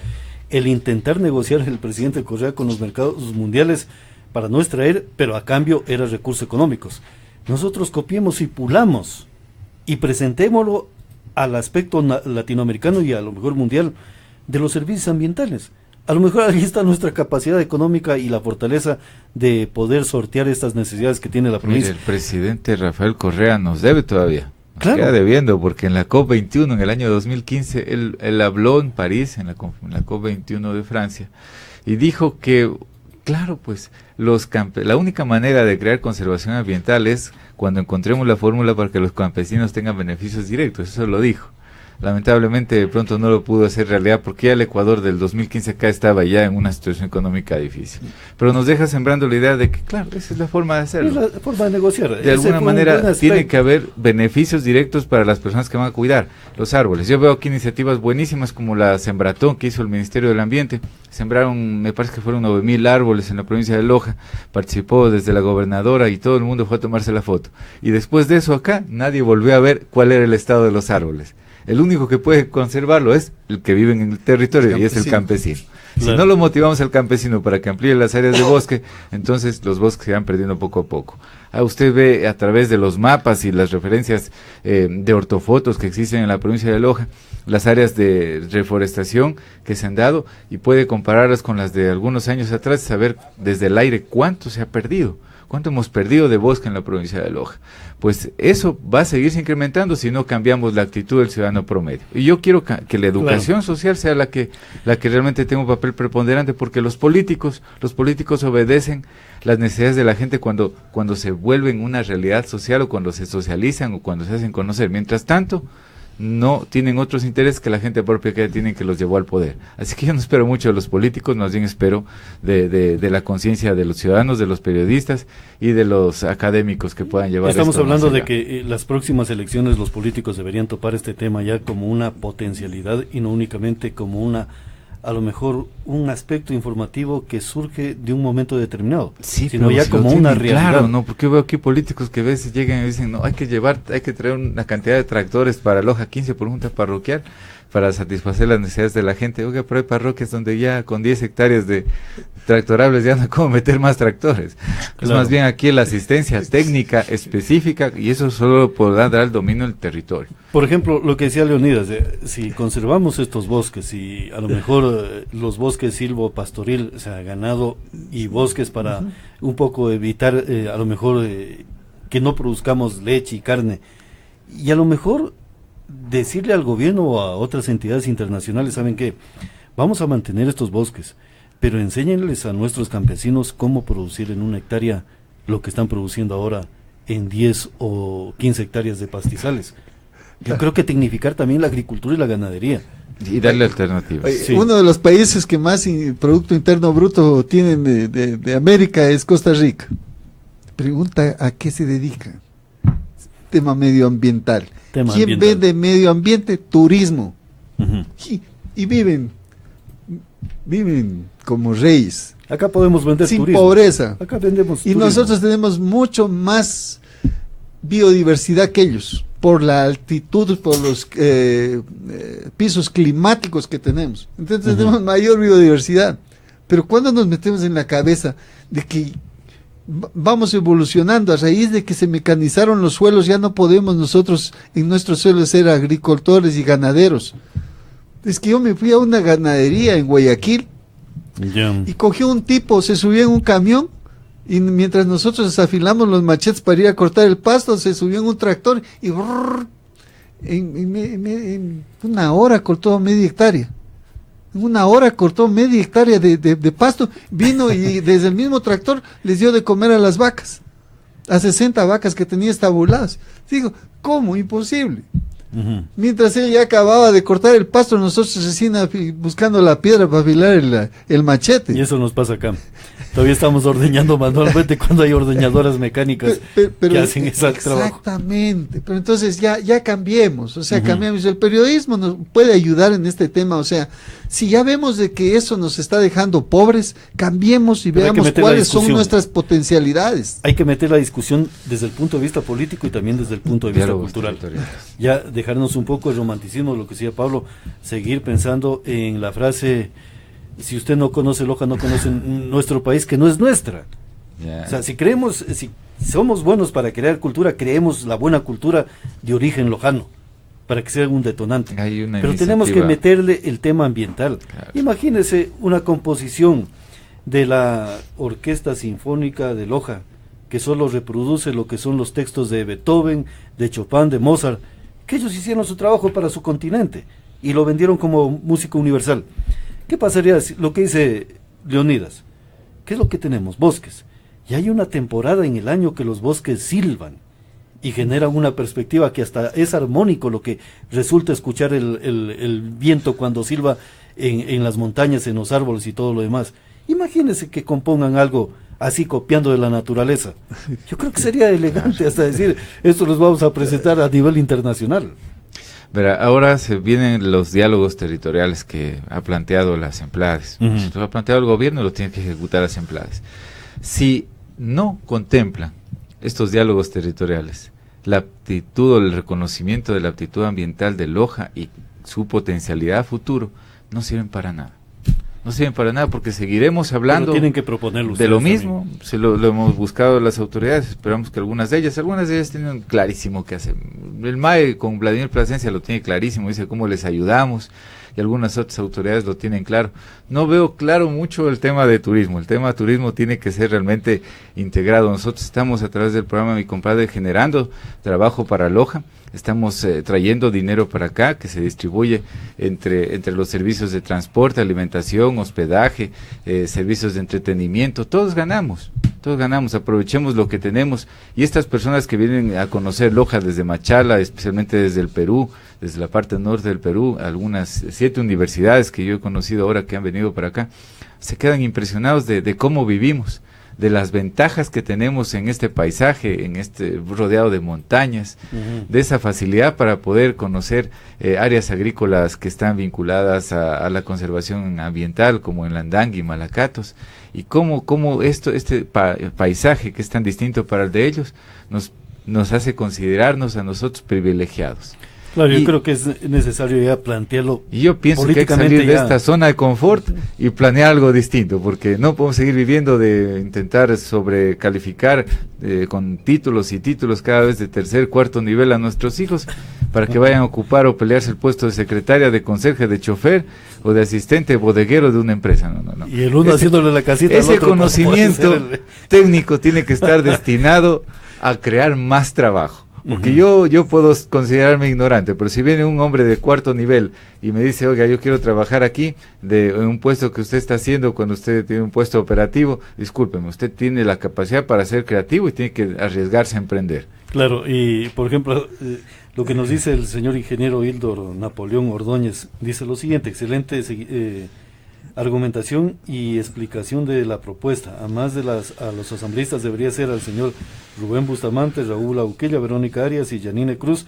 el intentar negociar el presidente Correa con los mercados mundiales para no extraer, pero a cambio eran recursos económicos. Nosotros copiemos y pulamos y presentémoslo al aspecto latinoamericano y a lo mejor mundial de los servicios ambientales. A lo mejor ahí está nuestra capacidad económica y la fortaleza de poder sortear estas necesidades que tiene la provincia. Mire, el presidente Rafael Correa nos debe todavía. Nos Claro. queda debiendo, porque en la COP21, en el año 2015, él habló en París, en la COP21 de Francia, y dijo que, claro, pues, la única manera de crear conservación ambiental es cuando encontremos la fórmula para que los campesinos tengan beneficios directos, eso lo dijo. Lamentablemente de pronto no lo pudo hacer realidad porque ya el Ecuador del 2015 acá estaba ya en una situación económica difícil. Pero nos deja sembrando la idea de que, claro, esa es la forma de hacerlo. Es la forma de negociar. De Ese alguna fue un manera buen tiene aspecto. que haber beneficios directos para las personas que van a cuidar los árboles. Yo veo aquí iniciativas buenísimas como la Sembratón que hizo el Ministerio del Ambiente. Sembraron, me parece que fueron 9.000 árboles en la provincia de Loja. Participó desde la gobernadora y todo el mundo fue a tomarse la foto. Y después de eso acá nadie volvió a ver cuál era el estado de los árboles. El único que puede conservarlo es el que vive en el territorio y es el campesino. Claro. Si no lo motivamos al campesino para que amplíe las áreas de bosque, entonces los bosques se van perdiendo poco a poco. Usted ve a través de los mapas y las referencias de ortofotos que existen en la provincia de Loja, las áreas de reforestación que se han dado y puede compararlas con las de algunos años atrás y saber desde el aire cuánto se ha perdido. ¿Cuánto hemos perdido de bosque en la provincia de Loja? Pues eso va a seguirse incrementando si no cambiamos la actitud del ciudadano promedio. Y yo quiero que la educación social sea la que realmente tenga un papel preponderante, porque los políticos obedecen las necesidades de la gente cuando se vuelven una realidad social o cuando se socializan o cuando se hacen conocer. Mientras tanto, no tienen otros intereses que la gente propia que tienen que los llevó al poder. Así que yo no espero mucho de los políticos, más bien espero de la conciencia de los ciudadanos, de los periodistas y de los académicos que puedan llevar Estamos esto hablando más de allá. que las próximas elecciones los políticos deberían topar este tema ya como una potencialidad y no únicamente como a lo mejor un aspecto informativo que surge de un momento determinado, Sí, sino pero ya si como lo una tienen realidad. claro, ¿no? Porque yo veo aquí políticos que a veces llegan y dicen, no, hay que traer una cantidad de tractores para Loja 15 por junta parroquial para satisfacer las necesidades de la gente. Oiga, pero hay parroquias donde ya con 10 hectáreas de tractorables ya no hay cómo meter más tractores. Claro. Es más bien aquí la asistencia técnica específica y eso solo podrá dar el dominio del territorio. Por ejemplo, lo que decía Leonidas, si conservamos estos bosques y a lo mejor los bosques silvopastoril, o sea, ganado y bosques para un poco evitar a lo mejor que no produzcamos leche y carne, y a lo mejor decirle al gobierno o a otras entidades internacionales, ¿saben qué? Vamos a mantener estos bosques, pero enséñenles a nuestros campesinos cómo producir en una hectárea lo que están produciendo ahora en 10 o 15 hectáreas de pastizales. Yo creo que tecnificar también la agricultura y la ganadería. Y darle alternativas. Oye, Sí. Uno de los países que más Producto Interno Bruto tienen de América es Costa Rica. Pregunta a qué se dedica. Tema medioambiental. Tema ¿Quién ambiental. vende medio ambiente? Turismo. Ujú. Y viven como reyes, Acá podemos vender sin turismo. pobreza. Acá vendemos Y turismo. nosotros tenemos mucho más biodiversidad que ellos, por la altitud, por los pisos climáticos que tenemos. Entonces tenemos mayor biodiversidad. Pero cuando nos metemos en la cabeza de que vamos evolucionando a raíz de que se mecanizaron los suelos, ya no podemos nosotros en nuestros suelos ser agricultores y ganaderos. Es que yo me fui a una ganadería en Guayaquil Ya. y cogió un tipo, se subió en un camión y mientras nosotros desafilamos los machetes para ir a cortar el pasto, se subió en un tractor y brrr, en una hora cortó media hectárea. En una hora cortó media hectárea de pasto, vino y desde el mismo tractor les dio de comer a las vacas, a 60 vacas que tenía estabuladas. Digo, ¿cómo? Imposible. Mientras él ya acababa de cortar el pasto, nosotros recién buscando la piedra para afilar el machete. Y eso nos pasa acá. Todavía estamos ordeñando manualmente cuando hay ordeñadoras mecánicas que hacen ese trabajo. Exactamente, pero entonces ya cambiemos, o sea, cambiamos. El periodismo nos puede ayudar en este tema, o sea, si ya vemos de que eso nos está dejando pobres, cambiemos y veamos cuáles son nuestras potencialidades. Hay que meter la discusión desde el punto de vista político y también desde el punto de vista cultural. Ya dejarnos un poco el romanticismo, lo que decía Pablo, seguir pensando en la frase: si usted no conoce Loja, no conoce nuestro país, que no es nuestra. O sea, si somos buenos para crear cultura, creemos la buena cultura de origen lojano, para que sea un detonante. Pero tenemos que meterle el tema ambiental. Claro. Imagínese una composición de la Orquesta Sinfónica de Loja, que solo reproduce lo que son los textos de Beethoven, de Chopin, de Mozart, que ellos hicieron su trabajo para su continente y lo vendieron como música universal. ¿Qué pasaría si lo que dice Leonidas? ¿Qué es lo que tenemos? Bosques. Y hay una temporada en el año que los bosques silban y generan una perspectiva que hasta es armónico lo que resulta escuchar el viento cuando silba en las montañas, en los árboles y todo lo demás. Imagínense que compongan algo así copiando de la naturaleza. Yo creo que sería elegante hasta decir, esto los vamos a presentar a nivel internacional. Verá, ahora se vienen los diálogos territoriales que ha planteado las Emplades. Lo ha planteado el gobierno, lo tiene que ejecutar las Emplades. Si no contemplan estos diálogos territoriales la aptitud o el reconocimiento de la aptitud ambiental de Loja y su potencialidad a futuro, no sirven para nada. No sirven para nada porque seguiremos hablando tienen que proponerlo de lo mismo. Lo hemos buscado las autoridades, esperamos que algunas de ellas tienen clarísimo qué hacer. El MAE con Vladimir Plasencia lo tiene clarísimo, dice cómo les ayudamos, y algunas otras autoridades lo tienen claro. No veo claro mucho el tema de turismo. El tema de turismo tiene que ser realmente integrado. Nosotros estamos a través del programa Mi Compadre generando trabajo para Loja. Estamos trayendo dinero para acá que se distribuye entre los servicios de transporte, alimentación, hospedaje, servicios de entretenimiento. Todos ganamos, aprovechemos lo que tenemos. Y estas personas que vienen a conocer Loja desde Machala, especialmente desde el Perú, desde la parte norte del Perú, algunas 7 universidades que yo he conocido ahora que han venido para acá, se quedan impresionados de cómo vivimos, de las ventajas que tenemos en este paisaje, en este rodeado de montañas, de esa facilidad para poder conocer áreas agrícolas que están vinculadas a la conservación ambiental, como en Landangui y Malacatos, y cómo este paisaje que es tan distinto para el de ellos nos hace considerarnos a nosotros privilegiados. Claro, yo creo que es necesario ya plantearlo. Y yo pienso que hay que salir de esta zona de confort y planear algo distinto, porque no podemos seguir viviendo de intentar sobrecalificar con títulos y títulos cada vez de tercer, cuarto nivel a nuestros hijos para que vayan a ocupar o pelearse el puesto de secretaria, de conserje, de chofer o de asistente bodeguero de una empresa. No. Y el uno haciéndole la casita ese al otro conocimiento técnico tiene que estar destinado a crear más trabajo. Porque yo puedo considerarme ignorante, pero si viene un hombre de cuarto nivel y me dice, oiga, yo quiero trabajar aquí en un puesto que usted está haciendo cuando usted tiene un puesto operativo, discúlpeme, usted tiene la capacidad para ser creativo y tiene que arriesgarse a emprender. Claro, y por ejemplo, lo que nos dice el señor ingeniero Hildor Napoleón Ordóñez, dice lo siguiente: excelente argumentación y explicación de la propuesta. Además de a los asambleístas debería ser al señor Rubén Bustamante, Raúl Auquilla, Verónica Arias y Yanine Cruz.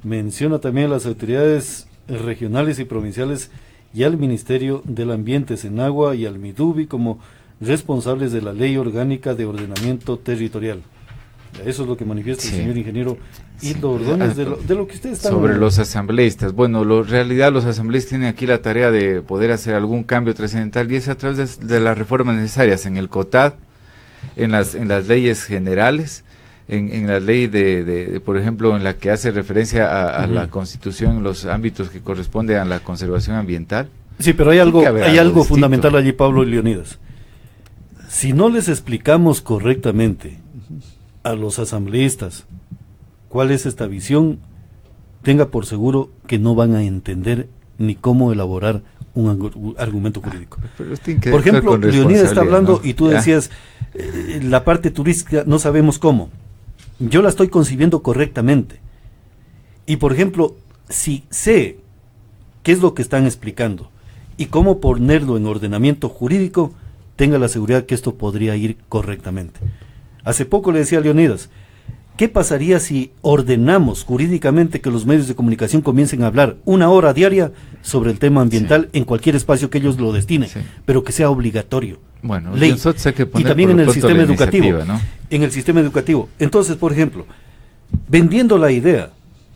Menciona también a las autoridades regionales y provinciales y al Ministerio del Ambiente, Senagua y al Midubi como responsables de la Ley Orgánica de Ordenamiento Territorial. Eso es lo que manifiesta el señor ingeniero Hildo Ordóñez, de lo que ustedes están... Sobre los asambleístas. Bueno, en realidad los asambleístas tienen aquí la tarea de poder hacer algún cambio trascendental, y es a través de las reformas necesarias en el COTAD, en las leyes generales, en la ley por ejemplo, en la que hace referencia a la Constitución, en los ámbitos que corresponden a la conservación ambiental. Sí, pero hay algo fundamental allí, Pablo y Leonidas. Si no les explicamos correctamente a los asambleístas cuál es esta visión, tenga por seguro que no van a entender ni cómo elaborar un argumento jurídico. Por ejemplo, Leonidas está hablando, ¿no? Y tú decías, la parte turística no sabemos cómo. Yo la estoy concibiendo correctamente. Y por ejemplo, si sé qué es lo que están explicando y cómo ponerlo en ordenamiento jurídico, tenga la seguridad que esto podría ir correctamente. Hace poco le decía a Leonidas, ¿qué pasaría si ordenamos jurídicamente que los medios de comunicación comiencen a hablar 1 hora diaria sobre el tema ambiental en cualquier espacio que ellos lo destinen, pero que sea obligatorio? Bueno, ley. Nosotros hay que poner y también en el sistema educativo, ¿no? En el sistema educativo. Entonces, por ejemplo, vendiendo la idea,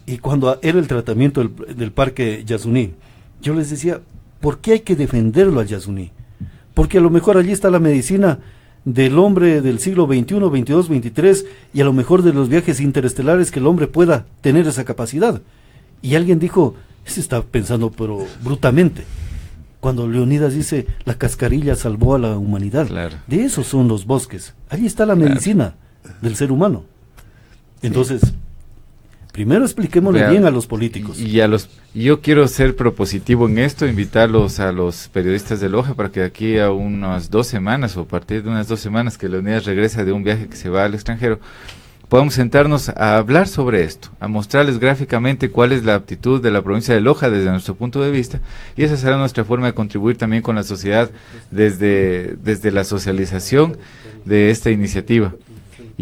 y cuando era el tratamiento del parque Yasuní, yo les decía, ¿por qué hay que defenderlo al Yasuní? Porque a lo mejor allí está la medicina del hombre del siglo XXI, XXII, XXIII, y a lo mejor de los viajes interestelares que el hombre pueda tener esa capacidad. Y alguien dijo, se está pensando pero brutamente, cuando Leonidas dice, la cascarilla salvó a la humanidad. Claro. De esos son los bosques. Allí está la medicina del ser humano. Entonces, primero expliquémosle bien a los políticos. Yo quiero ser propositivo en esto, invitarlos a los periodistas de Loja para que aquí a unas 2 semanas o a partir de unas 2 semanas que Leonidas regresa de un viaje que se va al extranjero, podamos sentarnos a hablar sobre esto, a mostrarles gráficamente cuál es la aptitud de la provincia de Loja desde nuestro punto de vista, y esa será nuestra forma de contribuir también con la sociedad desde la socialización de esta iniciativa.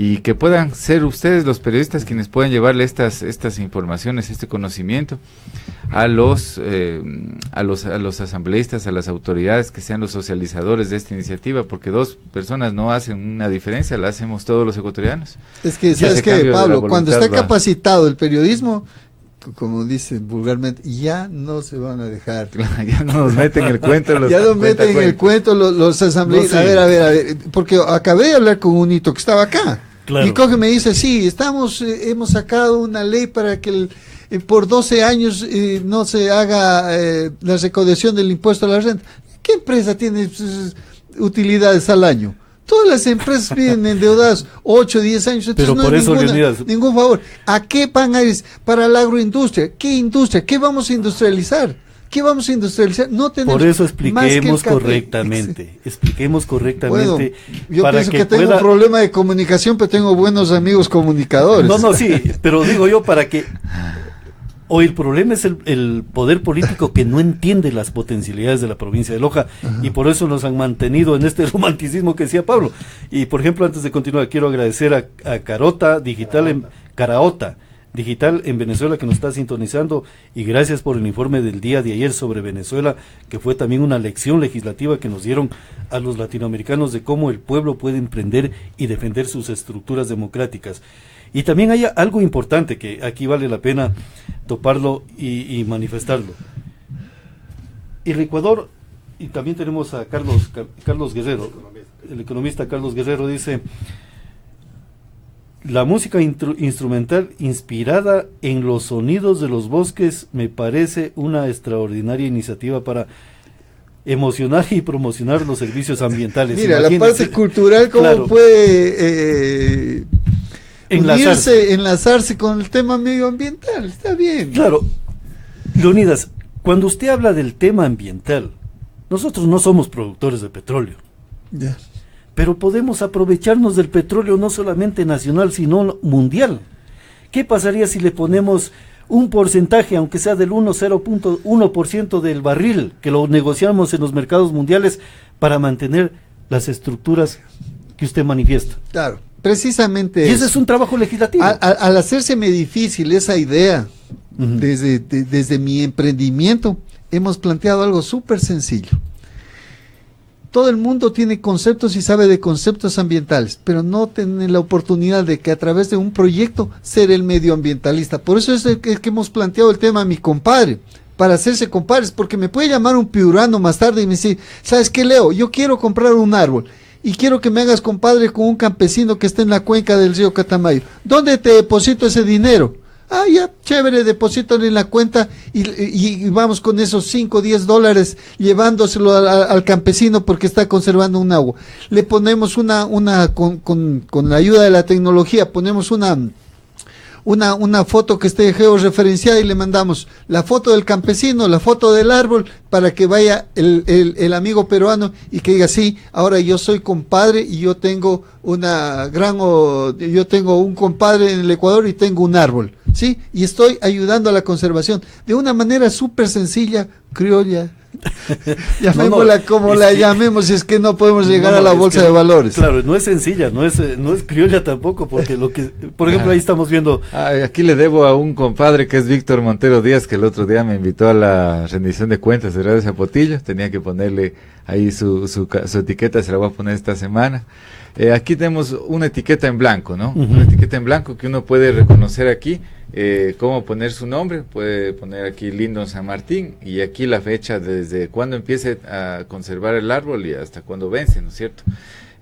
Y que puedan ser ustedes los periodistas quienes puedan llevarle estas informaciones, este conocimiento a los asambleístas, a las autoridades, que sean los socializadores de esta iniciativa, porque 2 personas no hacen una diferencia, la hacemos todos los ecuatorianos. Es que, ¿sabes qué, Pablo? Cuando está capacitado el periodismo, como dicen vulgarmente, ya no se van a dejar. Ya no nos meten el cuento. Ya nos meten en el cuento los asambleístas. No sé. A ver, porque acabé de hablar con un hito que estaba acá. Claro. Y coge y me dice, sí, hemos sacado una ley para que por 12 años no se haga la recaudación del impuesto a la renta. ¿Qué empresa tiene utilidades al año? Todas las empresas vienen endeudadas 8, 10 años, entonces pero por eso ningún favor. ¿A qué van a ir? Para la agroindustria. ¿Qué industria? ¿Qué vamos a industrializar? ¿Qué vamos a industrializar? No tenemos. Por eso expliquemos correctamente. Expliquemos correctamente. Bueno, yo pienso que tengo un problema de comunicación, pero tengo buenos amigos comunicadores. No, sí, pero digo yo para que. O el problema es el poder político que no entiende las potencialidades de la provincia de Loja. Ajá. Y por eso nos han mantenido en este romanticismo que decía Pablo. Y por ejemplo, antes de continuar, quiero agradecer a Caraota Digital en Venezuela, que nos está sintonizando, y gracias por el informe del día de ayer sobre Venezuela, que fue también una lección legislativa que nos dieron a los latinoamericanos de cómo el pueblo puede emprender y defender sus estructuras democráticas. Y también hay algo importante que aquí vale la pena toparlo y manifestarlo. El Ecuador, y también tenemos a Carlos Guerrero, el economista Carlos Guerrero, dice: la música instrumental inspirada en los sonidos de los bosques me parece una extraordinaria iniciativa para emocionar y promocionar los servicios ambientales. Mira, imagínense, la parte cultural, cómo claro, puede enlazarse con el tema medioambiental, está bien. Claro, Leonidas, cuando usted habla del tema ambiental, nosotros no somos productores de petróleo. Ya. Pero podemos aprovecharnos del petróleo no solamente nacional, sino mundial. ¿Qué pasaría si le ponemos un porcentaje, aunque sea del 0.1% del barril, que lo negociamos en los mercados mundiales para mantener las estructuras que usted manifiesta? Claro, precisamente. Y ese es un trabajo legislativo. Al hacérseme difícil esa idea, desde mi emprendimiento, hemos planteado algo súper sencillo. Todo el mundo tiene conceptos y sabe de conceptos ambientales, pero no tiene la oportunidad de que a través de un proyecto ser el medioambientalista. Por eso es que hemos planteado el tema a mi compadre, para hacerse compadres, porque me puede llamar un piurano más tarde y me dice, ¿sabes qué, Leo? Yo quiero comprar un árbol y quiero que me hagas compadre con un campesino que esté en la cuenca del río Catamayo. ¿Dónde te deposito ese dinero? Ah, ya, chévere, deposítalo en la cuenta y vamos con esos 5 o 10 dólares llevándoselo al campesino porque está conservando un agua. Le ponemos con la ayuda de la tecnología, ponemos una foto que esté georreferenciada y le mandamos la foto del campesino, la foto del árbol, para que vaya el amigo peruano y que diga, sí, ahora yo soy compadre y yo tengo un compadre en el Ecuador y tengo un árbol. ¿sí? Y estoy ayudando a la conservación de una manera súper sencilla, criolla. Llamémosla como la llamemos, si es que no podemos llegar a la bolsa de valores. Claro, no es sencilla, no es criolla tampoco, porque lo que, por ejemplo, ahí estamos viendo. Aquí le debo a un compadre que es Víctor Montero Díaz, que el otro día me invitó a la rendición de cuentas de Radio Zapotillo. Tenía que ponerle ahí su etiqueta, se la voy a poner esta semana. Aquí tenemos una etiqueta en blanco, ¿no? Una etiqueta en blanco que uno puede reconocer aquí. Cómo poner su nombre, puede poner aquí Lindon San Martín, y aquí la fecha desde cuando empiece a conservar el árbol y hasta cuando vence, ¿no es cierto?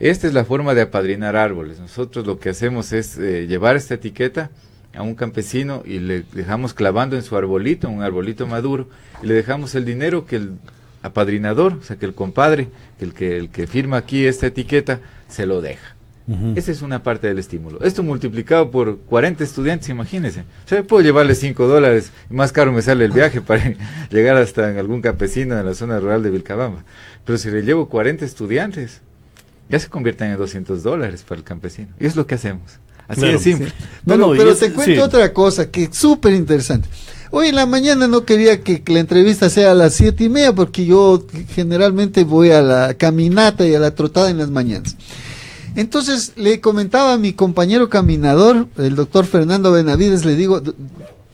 Esta es la forma de apadrinar árboles. Nosotros lo que hacemos es llevar esta etiqueta a un campesino y le dejamos clavando en su arbolito, un arbolito maduro, y le dejamos el dinero que el apadrinador, o sea que el compadre, el que firma aquí esta etiqueta, se lo deja. Esa es una parte del estímulo. Esto multiplicado por 40 estudiantes, imagínense. O sea, puedo llevarle $5 y más caro me sale el viaje para llegar hasta en algún campesino en la zona rural de Vilcabamba. Pero si le llevo 40 estudiantes, ya se convierten en $200 para el campesino. Y es lo que hacemos. Así de simple. Sí. Pero te cuento otra cosa que es súper interesante. Hoy en la mañana no quería que la entrevista sea a las 7:30 porque yo generalmente voy a la caminata y a la trotada en las mañanas. Entonces le comentaba a mi compañero caminador, el doctor Fernando Benavides, le digo,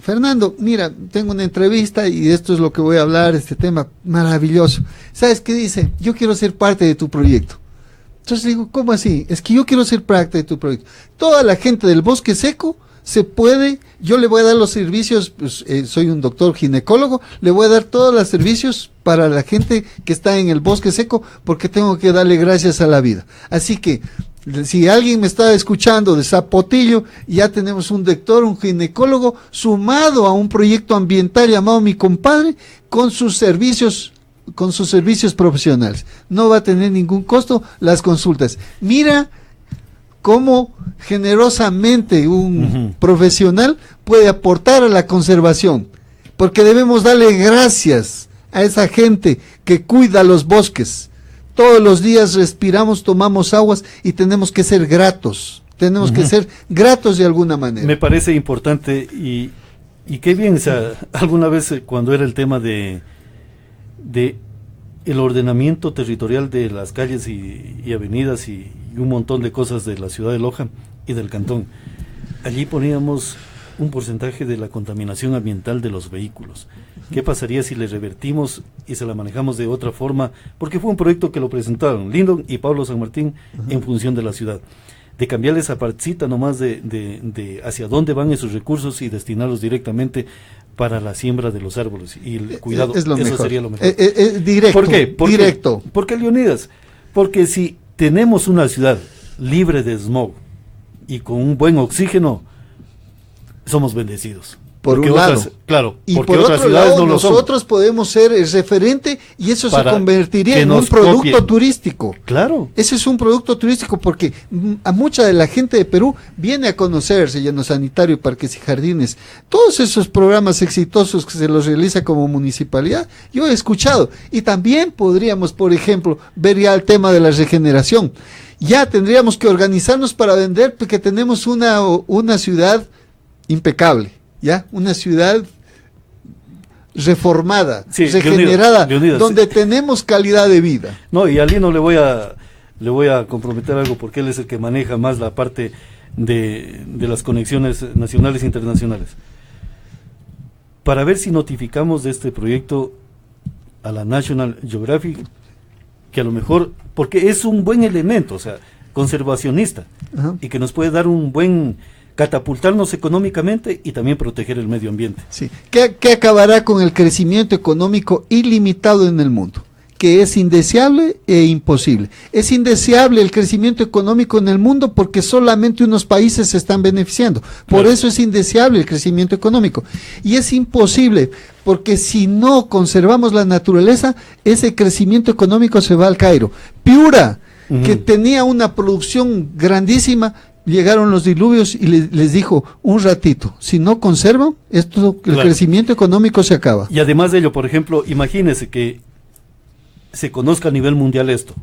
Fernando, mira, tengo una entrevista y esto es lo que voy a hablar, este tema maravilloso. ¿Sabes qué dice? Yo quiero ser parte de tu proyecto. Entonces digo, ¿cómo así? Es que yo quiero ser parte de tu proyecto. Toda la gente del Bosque Seco se puede, yo le voy a dar los servicios, pues, soy un doctor ginecólogo, le voy a dar todos los servicios para la gente que está en el Bosque Seco porque tengo que darle gracias a la vida. Así que, si alguien me está escuchando de Zapotillo, ya tenemos un doctor, un ginecólogo, sumado a un proyecto ambiental llamado Mi Compadre, con sus servicios profesionales. No va a tener ningún costo las consultas. Mira cómo generosamente un profesional puede aportar a la conservación, porque debemos darle gracias a esa gente que cuida los bosques. Todos los días respiramos, tomamos aguas y tenemos que ser gratos. Tenemos que ser gratos de alguna manera. Me parece importante y qué bien, o sea, alguna vez cuando era el tema de el ordenamiento territorial de las calles y avenidas y un montón de cosas de la ciudad de Loja y del cantón, allí poníamos un porcentaje de la contaminación ambiental de los vehículos. ¿Qué pasaría si le revertimos y se la manejamos de otra forma? Porque fue un proyecto que lo presentaron Lindon y Pablo San Martín en función de la ciudad, de cambiarle esa partecita nomás de hacia dónde van esos recursos y destinarlos directamente para la siembra de los árboles y el cuidado. Es lo eso mejor. Sería lo mejor. Directo. ¿Por qué? Directo. ¿Por qué, Leonidas? Porque si tenemos una ciudad libre de smog y con un buen oxígeno, somos bendecidos. Por porque un lado. Otras, claro, y porque por otras otro ciudades lado, no lo son. nosotros podemos ser el referente y eso se Para convertiría que en un nos producto copien. turístico. Claro. Ese es un producto turístico porque a mucha de la gente de Perú viene a conocerse Llano Sanitario, Parques y Jardines, todos esos programas exitosos que se los realiza como municipalidad, yo he escuchado. Y también podríamos, por ejemplo, ver ya el tema de la regeneración. Ya tendríamos que organizarnos para vender porque tenemos una ciudad impecable, ¿ya? Una ciudad reformada, Sí, regenerada, Leonidas, donde tenemos calidad de vida. No, y a Lino le voy a comprometer algo porque él es el que maneja más la parte de las conexiones nacionales e internacionales. Para ver si notificamos de este proyecto a la National Geographic, que a lo mejor, porque es un buen elemento, o sea, conservacionista, Ajá. y que nos puede dar un buen, catapultarnos económicamente y también proteger el medio ambiente. Sí. ¿Qué acabará con el crecimiento económico ilimitado en el mundo? Que es indeseable e imposible. Es indeseable el crecimiento económico en el mundo porque solamente unos países se están beneficiando. Por Claro. eso es indeseable el crecimiento económico. Y es imposible porque si no conservamos la naturaleza, ese crecimiento económico se va al Cairo. Piura, que tenía una producción grandísima, llegaron los diluvios y les dijo, un ratito, si no conservan, el Claro. crecimiento económico se acaba. Y además de ello, por ejemplo, imagínese que se conozca a nivel mundial esto,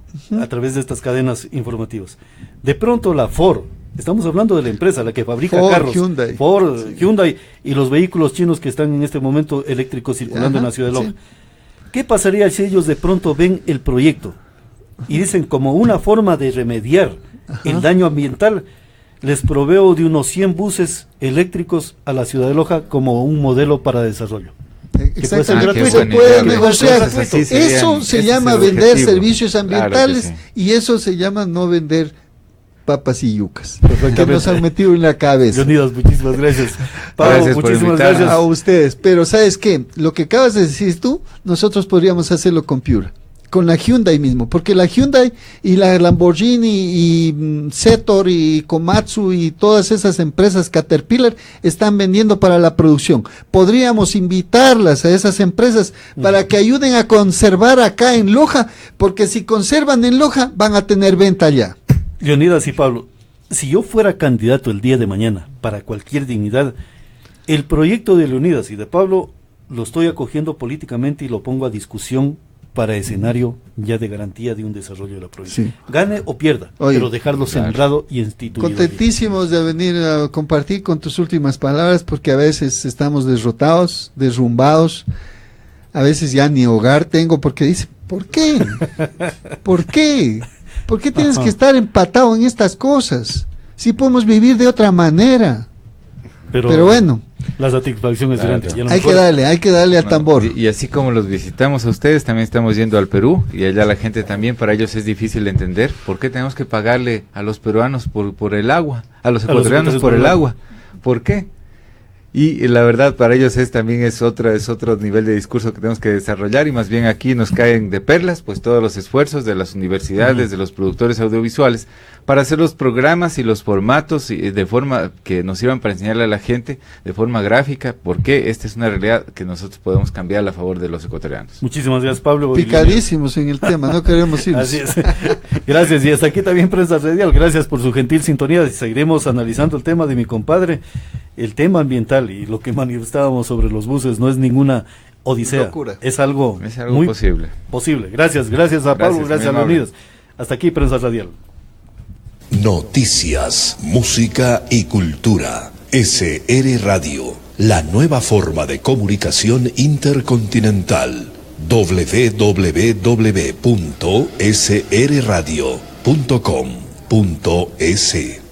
a través de estas cadenas informativas. De pronto la Ford Estamos hablando de la empresa, la que fabrica Ford, carros. Hyundai. Ford, Sí. Hyundai y los vehículos chinos que están en este momento eléctricos circulando en la ciudad de Loja. Sí. ¿Qué pasaría si ellos de pronto ven el proyecto y dicen como una forma de remediar el daño ambiental, les proveo de unos 100 buses eléctricos a la ciudad de Loja como un modelo para desarrollo? Exacto, Ah, gratuito, qué buena puede idea. negociar. Entonces, así serían- Eso se ese llama es el vender objetivo. servicios ambientales, Claro que y eso se llama no vender papas y yucas, Perfectamente. que nos han metido en la cabeza. Leonidas, muchísimas gracias. Pablo, Gracias por muchísimas invitarnos. gracias. A ustedes, pero ¿sabes qué? Lo que acabas de decir tú, nosotros podríamos hacerlo con Piura, con la Hyundai mismo, porque la Hyundai y la Lamborghini y Setor y Komatsu y todas esas empresas Caterpillar están vendiendo para la producción. Podríamos invitarlas a esas empresas para que ayuden a conservar acá en Loja, porque si conservan en Loja van a tener venta allá. Leonidas y Pablo, si yo fuera candidato el día de mañana para cualquier dignidad, el proyecto de Leonidas y de Pablo lo estoy acogiendo políticamente y lo pongo a discusión para escenario ya de garantía de un desarrollo de la provincia. Sí. Gane o pierda, Oye, pero dejarlo sembrado y instituido. Contentísimos de venir a compartir con tus últimas palabras, porque a veces estamos derrotados, derrumbados, a veces ya ni hogar tengo, porque dice, ¿por qué? ¿Por qué? ¿Por qué tienes que estar empatado en estas cosas? Si podemos vivir de otra manera. Pero bueno, la satisfacción es Claro. grande. Y a lo hay que mejor- darle al Bueno, tambor. y así como los visitamos a ustedes, también estamos yendo al Perú, y allá la gente también, para ellos es difícil de entender por qué tenemos que pagarle a los peruanos por el agua, a los ecuatorianos por el agua. ¿Por qué? Y la verdad para ellos también es otro nivel de discurso que tenemos que desarrollar, y más bien aquí nos caen de perlas pues todos los esfuerzos de las universidades, de los productores audiovisuales, para hacer los programas y los formatos y de forma que nos sirvan para enseñarle a la gente de forma gráfica porque esta es una realidad que nosotros podemos cambiar a favor de los ecuatorianos. Muchísimas gracias, Pablo. Picadísimos en el tema, no queremos irnos. Así es. Gracias. Y hasta aquí también Prensa Radial. Gracias por su gentil sintonía. Seguiremos analizando el tema de mi compadre, el tema ambiental, y lo que manifestábamos sobre los buses no es ninguna odisea. Locura. Es algo muy posible. Gracias a Pablo, gracias a muy amable. Leonidas. Hasta aquí Prensa Radial. Noticias, música y cultura. SR Radio, la nueva forma de comunicación intercontinental. www.srradio.com.es